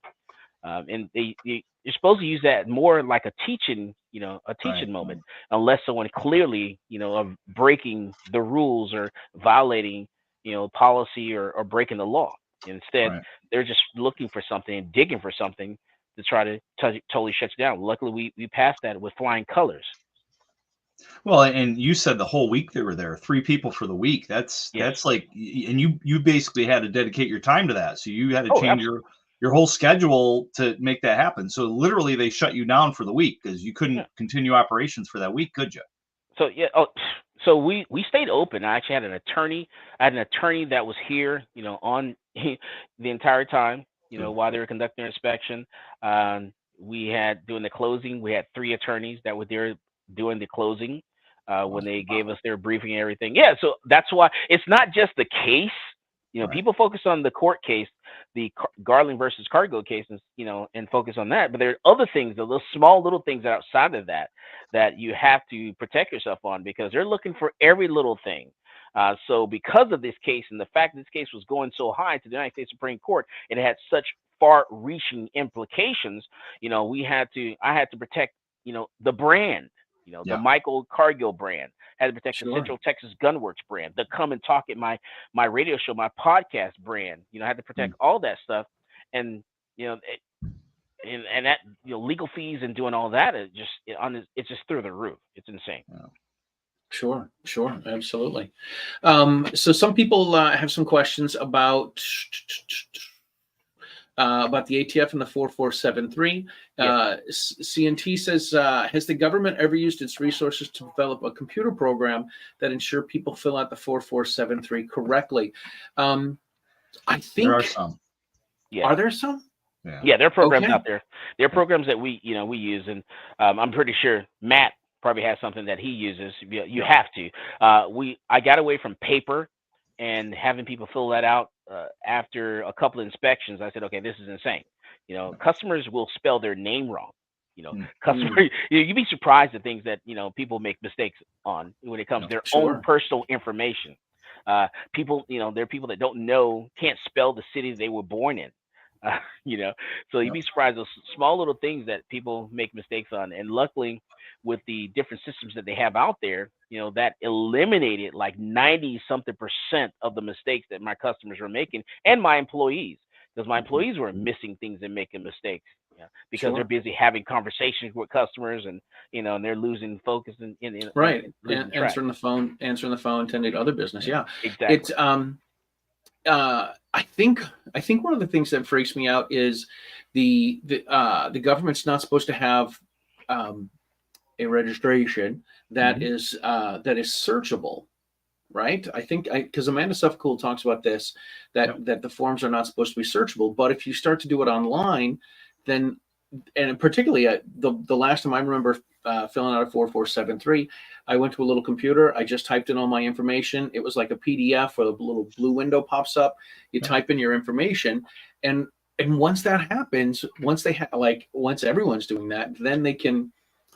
And you're supposed to use that more like a teaching moment, unless someone clearly, of breaking the rules or violating, policy or breaking the law. Instead, they're just looking for something and digging for something to try to totally shut you down. Luckily, we passed that with flying colors. Well, and you said the whole week they were there, 3 people for the week. That's like, and you basically had to dedicate your time to that. So you had to change your whole schedule to make that happen. So literally they shut you down for the week because you couldn't continue operations for that week, could you? So so we stayed open. I actually had an attorney. I had an attorney that was here, on the entire time, while they were conducting their inspection. We had, during the closing, we had 3 attorneys that were there doing the closing when they gave us their briefing and everything. Yeah, so that's why it's not just the case. People focus on the court case, the Garland versus Cargill case, and focus on that. But there are other things, those small little things outside of that you have to protect yourself on, because they're looking for every little thing. So because of this case and the fact that this case was going so high to the United States Supreme Court, and it had such far-reaching implications, I had to protect, the brand, the Michael Cargill brand. Had to protect the Central Texas Gunworks brand, the Come and Talk at my radio show, my podcast brand. I had to protect all that stuff, and and that legal fees and doing all that is it's just through the roof. It's insane. Yeah. Sure, absolutely. So some people have some questions about the ATF and the 4473. CNT says, has the government ever used its resources to develop a computer program that ensure people fill out the 4473 correctly? I think there are some. Yeah. Are there some? Yeah, there are programs out there. There are programs that we use, and I'm pretty sure Matt probably has something that he uses. You have to. I got away from paper and having people fill that out after a couple of inspections. I said, okay, this is insane. Customers will spell their name wrong. You'd be surprised at things that people make mistakes on when it comes to their own personal information. People, there are people that can't spell the city they were born in. So you'd be surprised those small little things that people make mistakes on. And luckily, with the different systems that they have out there, that eliminated like 90-something% of the mistakes that my customers were making, and my employees, because my employees were missing things and making mistakes, because they're busy having conversations with customers, and and they're losing focus and answering the phone, tending to other business. Yeah, exactly. It's I think one of the things that freaks me out is the government's not supposed to have a registration that is searchable, right? I think because Amanda Suffolk talks about this, that the forms are not supposed to be searchable, but if you start to do it online, then, and particularly the last time I remember filling out a 4473, I went to a little computer. I just typed in all my information. It was like a PDF where the little blue window pops up. You type in your information, and once that happens, once everyone's doing that, then they can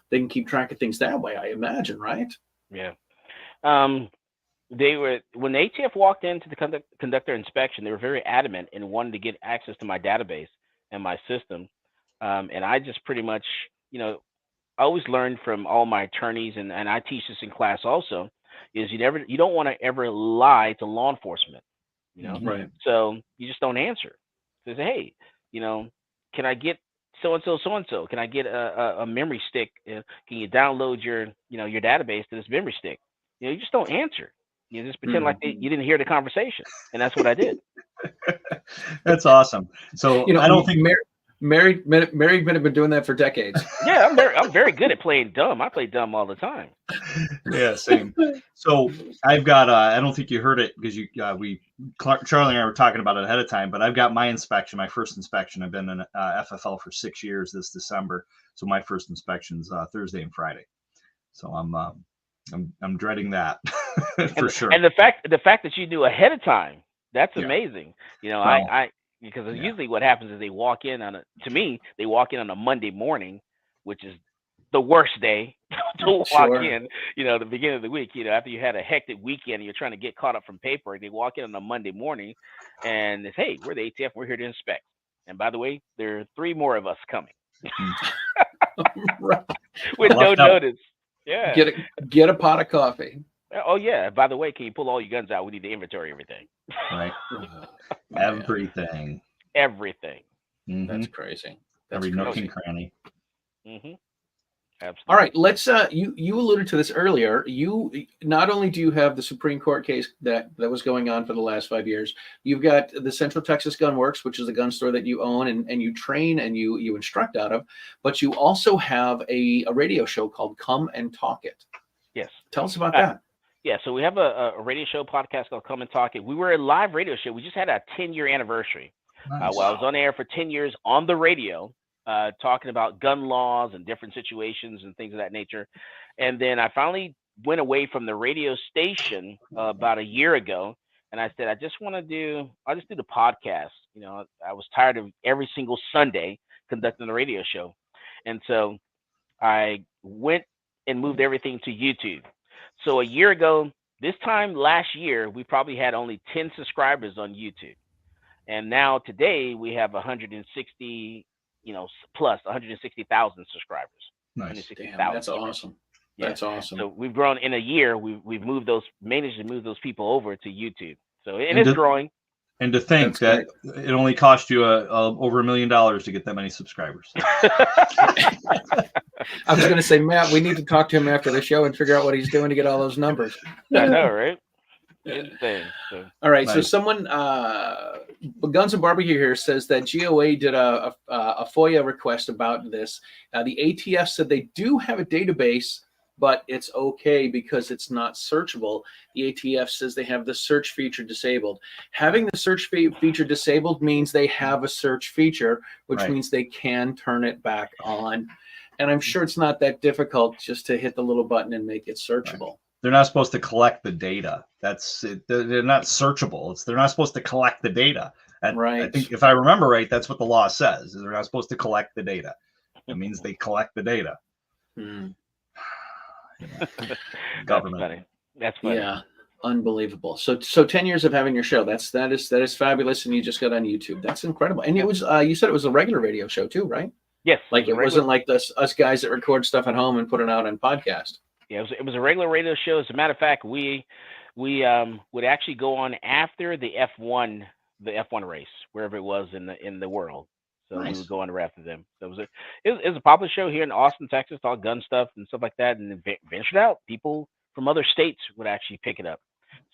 they can keep track of things that way, I imagine, right? Yeah. They were, when the ATF walked in to conduct their inspection, they were very adamant in wanting to get access to my database and my system. And I just pretty much, you know, I always learned from all my attorneys, and I teach this in class also, is you don't want to ever lie to law enforcement, you know? Right. So you just don't answer. So say, hey, you know, can I get so-and-so? Can I get a memory stick? Can you download your database to this memory stick? You know, you just don't answer. You just pretend like you didn't hear the conversation. And that's what I did. That's awesome. So, You know, I don't think married men have been doing that for decades. Yeah, I'm very good at playing dumb. I play dumb all the time. Yeah, same. So I've got, I don't think you heard it because Charlie and I were talking about it ahead of time, but I've got my first inspection. I've been in FFL for 6 years this December. So my first inspection's Thursday and Friday. So I'm dreading that for sure. And the fact that you knew ahead of time, that's amazing. You know, Well, because usually what happens is they walk in on a Monday morning, which is the worst day to walk in, you know, the beginning of the week, you know, after you had a hectic weekend and you're trying to get caught up from paperwork. They walk in on a Monday morning and it's, hey, we're the ATF, we're here to inspect. And by the way, there are 3 more of us coming. Right. With no notice. Yeah. Get a pot of coffee. Oh yeah. By the way, can you pull all your guns out? We need to inventory everything. Right. Everything. Everything. Mm-hmm. That's crazy. Every nook and cranny. Mm-hmm. Absolutely. All right, let's. You alluded to this earlier. You not only do you have the Supreme Court case that was going on for the last 5 years, you've got the Central Texas Gun Works, which is a gun store that you own and you train and you instruct out of, but you also have a radio show called Come and Talk It. Yes. Tell us about that. Yeah, so we have a radio show podcast called Come and Talk It. We were a live radio show. We just had a 10-year anniversary. Nice. Well, I was on air for 10 years on the radio, talking about gun laws and different situations and things of that nature. And then I finally went away from the radio station about a year ago. And I said, I'll just do the podcast. You know, I was tired of every single Sunday conducting a radio show. And so I went and moved everything to YouTube. So a year ago, this time last year, we probably had only 10 subscribers on YouTube. And now today we have 160, plus 160,000 subscribers. Nice. Damn, that's awesome. Yeah. That's awesome. So we've grown in a year. We've managed to move those people over to YouTube. So it's growing. And to think that it only cost you over $1 million to get that many subscribers. I was going to say, Matt, we need to talk to him after the show and figure out what he's doing to get all those numbers. I know, right? Insane. So. All right. Nice. So someone, Guns and Barbecue here says that GOA did a FOIA request about this. The ATF said they do have a database, but it's okay because it's not searchable. The ATF says they have the search feature disabled. Having the search feature disabled means they have a search feature, which means they can turn it back on. And I'm sure it's not that difficult just to hit the little button and make it searchable. Right. They're not supposed to collect the data. That's it. They're not searchable. They're not supposed to collect the data. And I think if I remember right, that's what the law says. They're not supposed to collect the data. It means they collect the data. Government. That's funny. Yeah, unbelievable. So 10 years of having your show. That is fabulous, and you just got on YouTube. That's incredible. And it was you said it was a regular radio show too, right? Yes. Like it wasn't like us guys that record stuff at home and put it out on podcast. Yeah, it was a regular radio show. As a matter of fact, we would actually go on after the F1 race, wherever it was in the world. So we would go on after them. So it was a popular show here in Austin, Texas, all gun stuff and stuff like that. And then ventured out. People from other states would actually pick it up.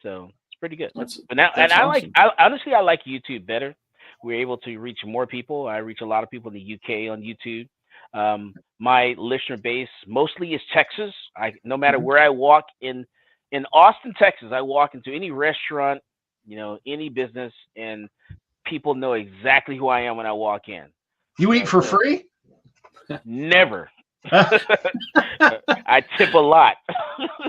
So it's pretty good. Honestly, I like YouTube better. We're able to reach more people. I reach a lot of people in the UK on YouTube. My listener base mostly is Texas. No matter where I walk in Austin, Texas, I walk into any restaurant, any business, and people know exactly who I am when I walk in. You eat for free? Never. I tip a lot.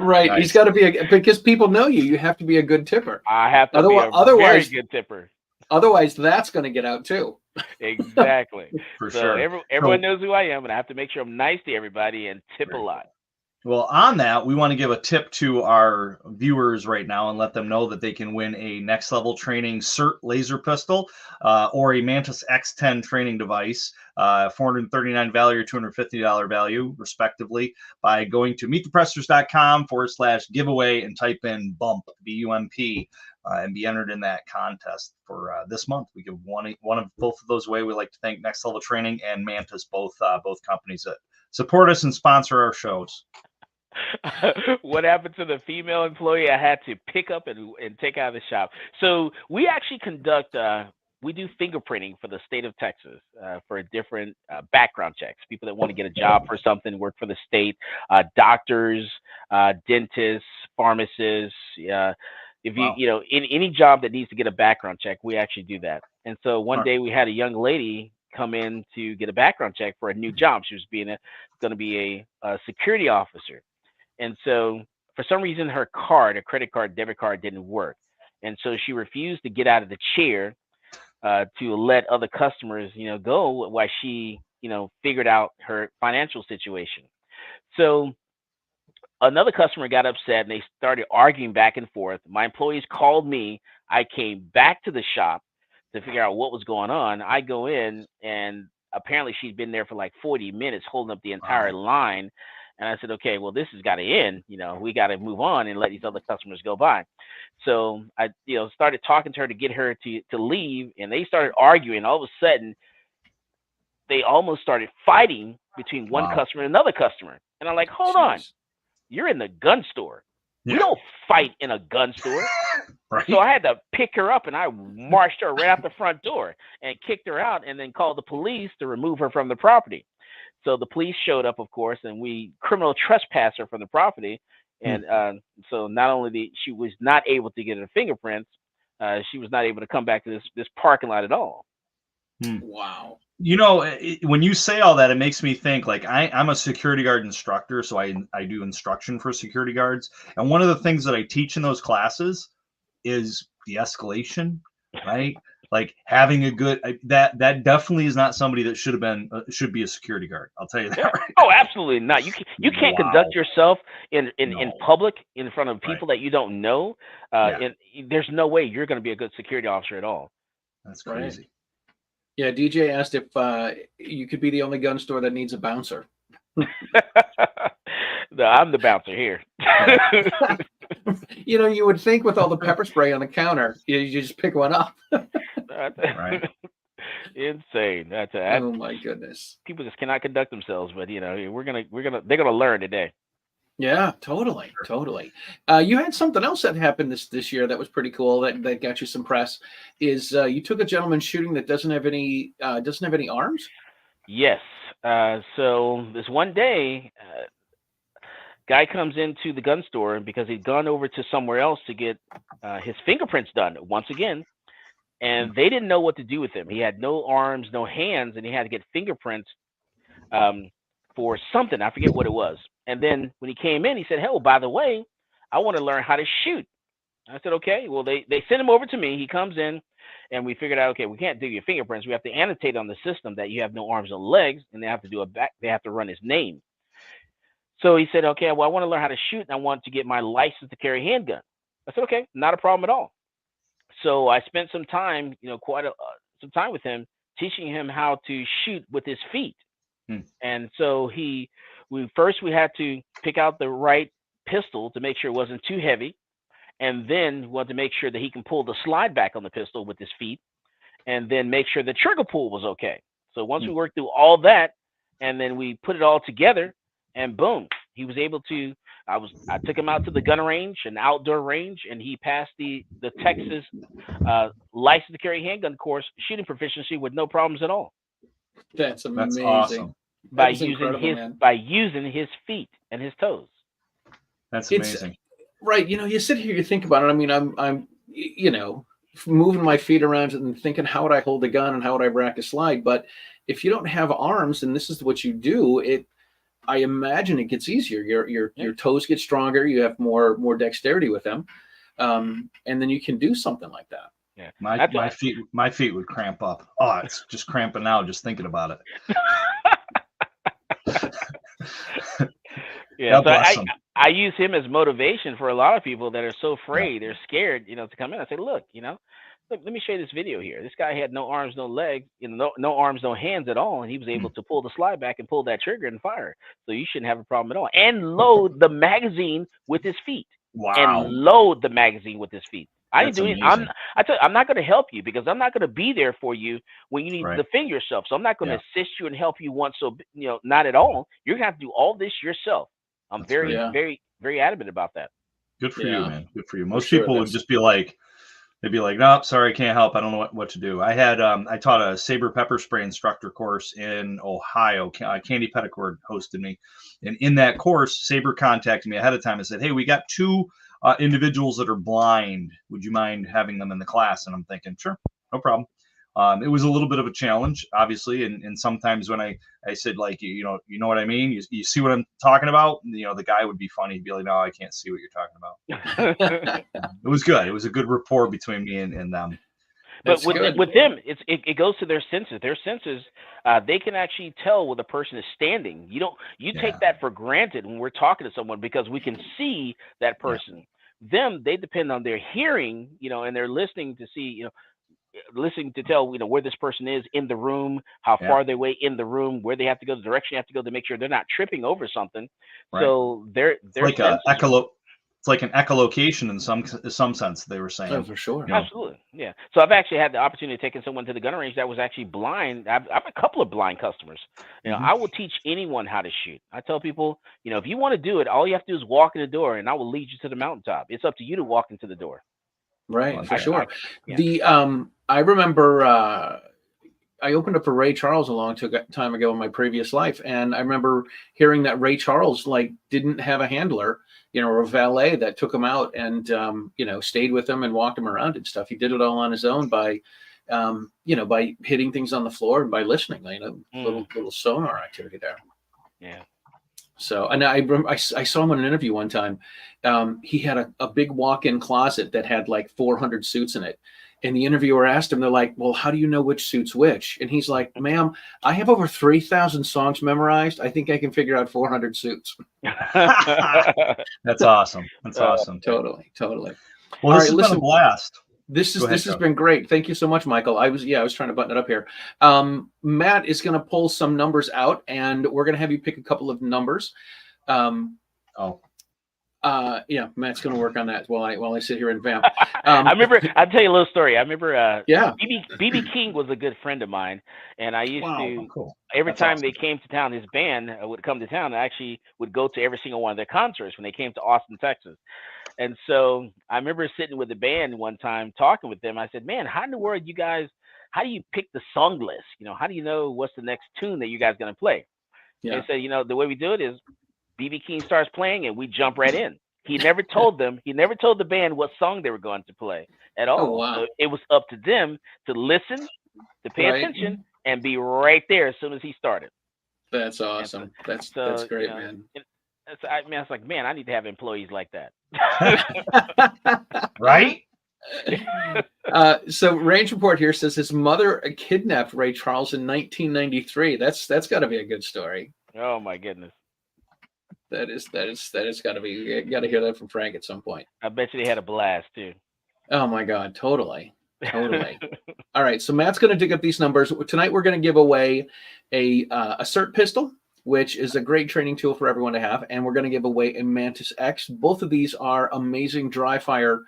Right. Nice. He's got to be because people know you. You have to be a good tipper. I have to be a very good tipper. Otherwise, that's going to get out too. Exactly. For So sure. everyone knows who I am, and I have to make sure I'm nice to everybody and tip a lot. Well, on that, we want to give a tip to our viewers right now and let them know that they can win a next level training CERT laser pistol or a Mantis X10 training device, $439 value or $250 value, respectively, by going to meetthepressers.com/giveaway and type in BUMP, BUMP, and be entered in that contest for this month. We give one of both of those away. We like to thank Next Level Training and Mantis, both companies that support us and sponsor our shows. What happened to the female employee I had to pick up and take out of the shop? So we actually conduct, we do fingerprinting for the state of Texas for different background checks. People that want to get a job for something, work for the state, doctors, dentists, pharmacists. If you, in any job that needs to get a background check, we actually do that. And so one day we had a young lady come in to get a background check for a new job. She was going to be a security officer. And so for some reason, her card, a credit card, debit card didn't work. And so she refused to get out of the chair to let other customers, go while she, figured out her financial situation. So another customer got upset and they started arguing back and forth. My employees called me. I came back to the shop to figure out what was going on. I go in and apparently she's been there for like 40 minutes holding up the entire line. And I said, okay, well, this has got to end. We got to move on and let these other customers go by. So I, started talking to her to get her to leave, and they started arguing. All of a sudden, they almost started fighting between one customer and another customer. And I'm like, hold on, you're in the gun store. Yeah. We don't fight in a gun store. Right. So I had to pick her up, and I marched her right out the front door and kicked her out, and then called the police to remove her from the property. So the police showed up, of course, and we criminal trespassed her from the property. And so not only she was not able to get her fingerprints, she was not able to come back to this parking lot at all. Wow. When you say all that, it makes me think, like, I'm a security guard instructor, so I do instruction for security guards. And one of the things that I teach in those classes is de-escalation, right? Like having a good that definitely is not somebody that should be a security guard. I'll tell you that. Right? Oh, absolutely not. You can't conduct yourself in public in front of people that you don't know. And there's no way you're going to be a good security officer at all. That's crazy. Right. Yeah, DJ asked if you could be the only gun store that needs a bouncer. No, I'm the bouncer here. You would think with all the pepper spray on the counter, you just pick one up. Right. Insane. Oh my goodness. People just cannot conduct themselves, but they're gonna learn today. Yeah, totally. You had something else that happened this year that was pretty cool that got you some press. Is you took a gentleman shooting that doesn't have any arms? Yes. So this one day, guy comes into the gun store because he'd gone over to somewhere else to get his fingerprints done once again, and they didn't know what to do with him. He had no arms, no hands, and he had to get fingerprints for something. I forget what it was. And then when he came in, he said, "Hey, by the way, I want to learn how to shoot." I said, "Okay." Well, they sent him over to me. He comes in, and we figured out, okay, we can't do your fingerprints. We have to annotate on the system that you have no arms and legs, and they have to run his name. So he said, "Okay, well, I want to learn how to shoot, and I want to get my license to carry a handgun." I said, "Okay, not a problem at all." So I spent some time, some time with him, teaching him how to shoot with his feet. And so we had to pick out the right pistol to make sure it wasn't too heavy, and then we wanted to make sure that he can pull the slide back on the pistol with his feet, and then make sure the trigger pull was okay. So once we worked through all that, and then we put it all together, and boom, he was able to. I took him out to the gun range, an outdoor range, and he passed the Texas license to carry handgun course, shooting proficiency with no problems at all. That's amazing. That's awesome. By using his feet and his toes. That's amazing. Right. You sit here, you think about it. I mean, I'm moving my feet around and thinking, how would I hold a gun and how would I rack a slide? But if you don't have arms and this is what you do, I imagine it gets easier. Your toes get stronger. You have more dexterity with them. And then you can do something like that. Yeah. My feet would cramp up. Oh, it's just cramping now just thinking about it. Yeah. God bless them. I use him as motivation for a lot of people that are so afraid, they're scared, to come in. I say, look, let me show you this video here. This guy had no arms, no legs, no arms, no hands at all, and he was able to pull the slide back and pull that trigger and fire. So you shouldn't have a problem at all. And load the magazine with his feet. Wow. And load the magazine with his feet. I didn't do it. Amazing. I'm not going to help you because I'm not going to be there for you when you need to defend yourself. So I'm not going to assist you and help you once. So not at all. You're going to have to do all this yourself. I'm very, very adamant about that. Good for you, man. Good for you. Most people would just be like, they'd be like, "No, sorry, I can't help. I don't know what to do." I had I taught a saber pepper spray instructor course in Ohio. Candy Petticord hosted me, and in that course, Saber contacted me ahead of time and said, "Hey, we got two individuals that are blind. Would you mind having them in the class?" And I'm thinking, sure, no problem. It was a little bit of a challenge, obviously, and sometimes when I said, like, you know what I mean? You see what I'm talking about? The guy would be funny. He'd be like, "No, I can't see what you're talking about." It was good. It was a good rapport between me and them. But with them, it goes to their senses. Their senses, they can actually tell when the person is standing. You take that for granted when we're talking to someone because we can see that person. Them, they depend on their hearing, and they're listening to see, listening to tell where this person is in the room, how far they away in the room, where they have to go, the direction they have to go to make sure they're not tripping over something. Right. So they're like it's like an echolocation in some sense, they were saying. Oh, for sure. Absolutely. Yeah. So I've actually had the opportunity of taking someone to the gun range that was actually blind. I've a couple of blind customers. I will teach anyone how to shoot. I tell people, if you want to do it, all you have to do is walk in the door and I will lead you to the mountaintop. It's up to you to walk into the door. Right, for sure. I remember I opened up for Ray Charles a long time ago in my previous life, and I remember hearing that Ray Charles didn't have a handler, or a valet that took him out and stayed with him and walked him around and stuff. He did it all on his own by by hitting things on the floor and by listening. Little sonar activity there. Yeah. So, and I saw him in an interview one time. He had a big walk-in closet that had like 400 suits in it. And the interviewer asked him, they're like, "Well, how do you know which suit's which?" And he's like, "Ma'am, I have over 3,000 songs memorized. I think I can figure out 400 suits." That's awesome. That's awesome. Totally. Well, this has been a blast. This has been great. Thank you so much, Michael. I was trying to button it up here. Matt is going to pull some numbers out, and we're going to have you pick a couple of numbers. Matt's going to work on that while I sit here and vamp. I remember. I'll tell you a little story. I remember. BB King was a good friend of mine, and I used to every time they came to town, his band would come to town. I actually would go to every single one of their concerts when they came to Austin, Texas. And so I remember sitting with the band one time talking with them. I said, "Man, how in the world how do you pick the song list? How do you know what's the next tune that you guys going to play?" Yeah. They said, the way we do it is BB King starts playing and we jump right in. He never told the band what song they were going to play at all. Oh, wow. So it was up to them to listen, to pay attention, and be right there as soon as he started. That's awesome. That's great, man. I was like, man, I need to have employees like that. Right? So Range Report here says his mother kidnapped Ray Charles in 1993. That's got to be a good story. Oh my goodness. That is got to be. You got to hear that from Frank at some point. I bet you they had a blast too. Oh my God, totally. All right, so Matt's going to dig up these numbers tonight. We're going to give away a CERT pistol, which is a great training tool for everyone to have, and we're going to give away a Mantis X. Both of these are amazing dry fire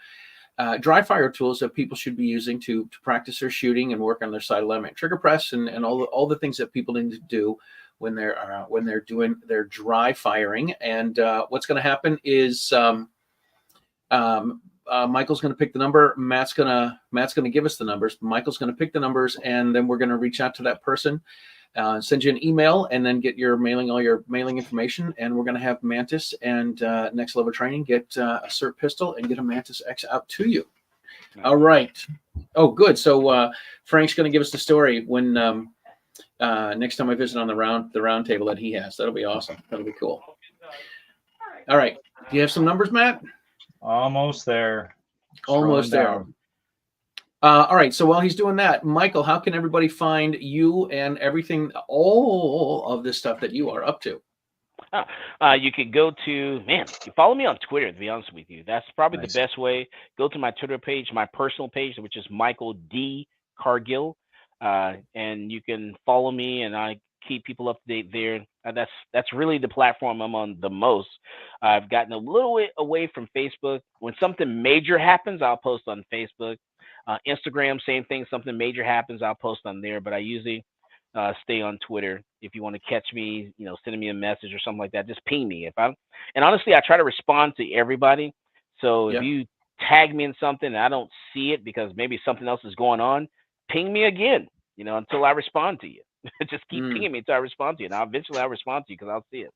tools that people should be using to practice their shooting and work on their side alignment, trigger press, and all the things that people need to do when they're doing their dry firing. And what's going to happen is Michael's going to pick the number. Matt's going to give us the numbers. Michael's going to pick the numbers, and then we're going to reach out to that person, send you an email, and then get all your mailing information. And we're going to have Mantis and Next Level Training get a CERT pistol and get a Mantis X out to you. All right. Oh, good. So Frank's going to give us the story when next time I visit on the round table that he has. That'll be awesome. That'll be cool. All right. Do you have some numbers, Matt? Almost there. Almost there. All right. So while he's doing that, Michael, how can everybody find you and everything, all of this stuff that you are up to? You could go to, man, you follow me on Twitter, to be honest with you. That's probably Nice. the best way. Go to my Twitter page, my personal page, which is Michael D. Cargill. And you can follow me, and I keep people up to date there. That's really the platform I'm on the most. I've gotten a little bit away from Facebook. When something major happens, I'll post on Facebook. Instagram, same thing. Something major happens, I'll post on there. But I usually stay on Twitter. If you want to catch me, sending me a message or something like that, just ping me. And honestly, I try to respond to everybody. So if you tag me in something and I don't see it because maybe something else is going on, ping me again, until I respond to you. Just keep pinging me until I respond to you. Now eventually I'll respond to you because I'll see it.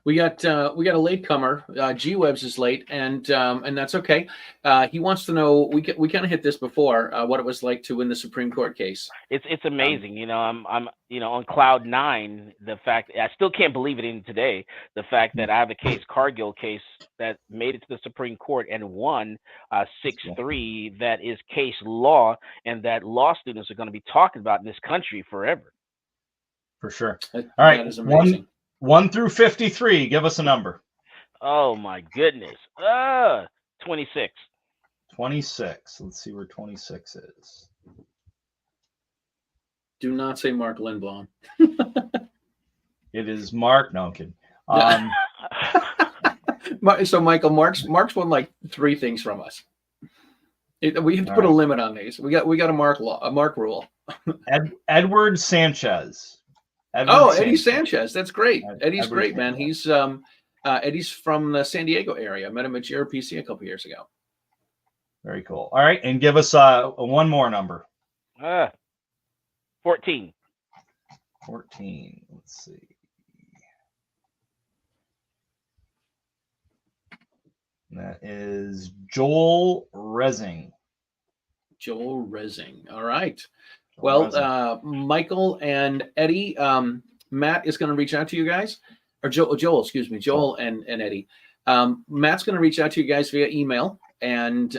We got a latecomer. G-Webs is late, and that's okay. He wants to know. We kind of hit this before. What it was like to win the Supreme Court case. It's amazing. I'm on cloud nine. The fact I still can't believe it even today. The fact that I have a Cargill case that made it to the Supreme Court and won 6-3. That is case law, and that law students are going to be talking about in this country forever. For sure. All right. That is amazing. 1 through 53. Give us a number. Oh my goodness. 26. 26. Let's see where 26 is. Do not say Mark Lindblom. It is Mark. No, I'm kidding. So Michael, Mark's won like 3 things from us. We have to put a limit on these. We got a Mark rule. Edward Sanchez. Eddie Sanchez. That's great. Eddie's great, man. He's Eddie's from the San Diego area. I met him at GRPC a couple years ago. Very cool. All right, and give us one more number. 14. 14. Let's see. That is Joel Resing. Joel Resing. All right. Well, Michael and Eddie, Matt is going to reach out to you guys, or Joel, excuse me, Joel and Eddie. Matt's going to reach out to you guys via email, and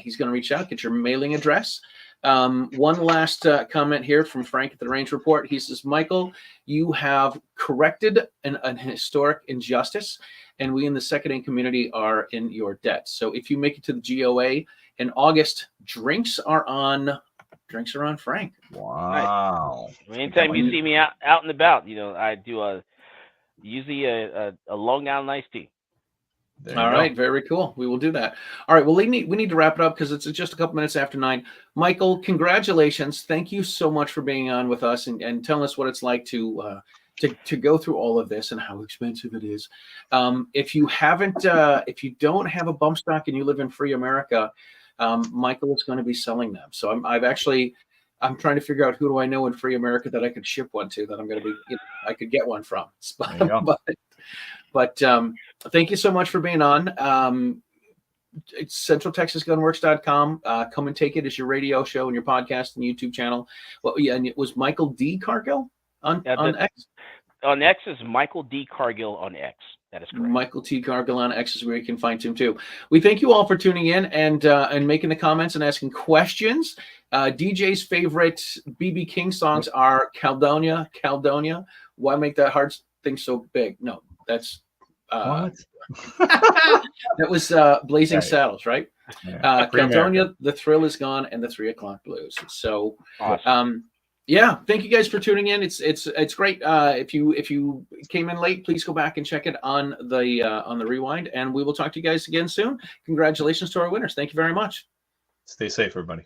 he's going to reach out, get your mailing address. One last comment here from Frank at the Range Report. He says, Michael, you have corrected an historic injustice, and we in the second in community are in your debt. So if you make it to the GOA in August, drinks are on Frank. Wow. Right. Anytime you see me out and about, I do usually a Long Island iced tea. All right, very cool. We will do that. All right, well, we need to wrap it up because it's just a couple minutes after 9. Michael, congratulations. Thank you so much for being on with us and telling us what it's like to go through all of this and how expensive it is. If you don't have a bump stock and you live in free America, Michael is going to be selling them. So I'm trying to figure out who do I know in free America that I could ship one to that I'm going to be, I could get one from. But thank you so much for being on. It's CentralTexasGunWorks.com. Come and take it as your radio show and your podcast and YouTube channel. Well, yeah, and it was Michael D. Cargill on X. On X is Michael D. Cargill on X. That is correct. Michael T. Cargill on X is where you can find him too. We thank you all for tuning in and making the comments and asking questions. DJ's favorite BB King songs are Caledonia. Why make that hard thing so big? No, that's what? That was Blazing Saddles, right? Caledonia, The Thrill Is Gone, and the 3 O'Clock Blues. So awesome. Yeah, thank you guys for tuning in. It's great. If you came in late, please go back and check it on the rewind, and we will talk to you guys again soon. Congratulations to our winners. Thank you very much. Stay safe, everybody.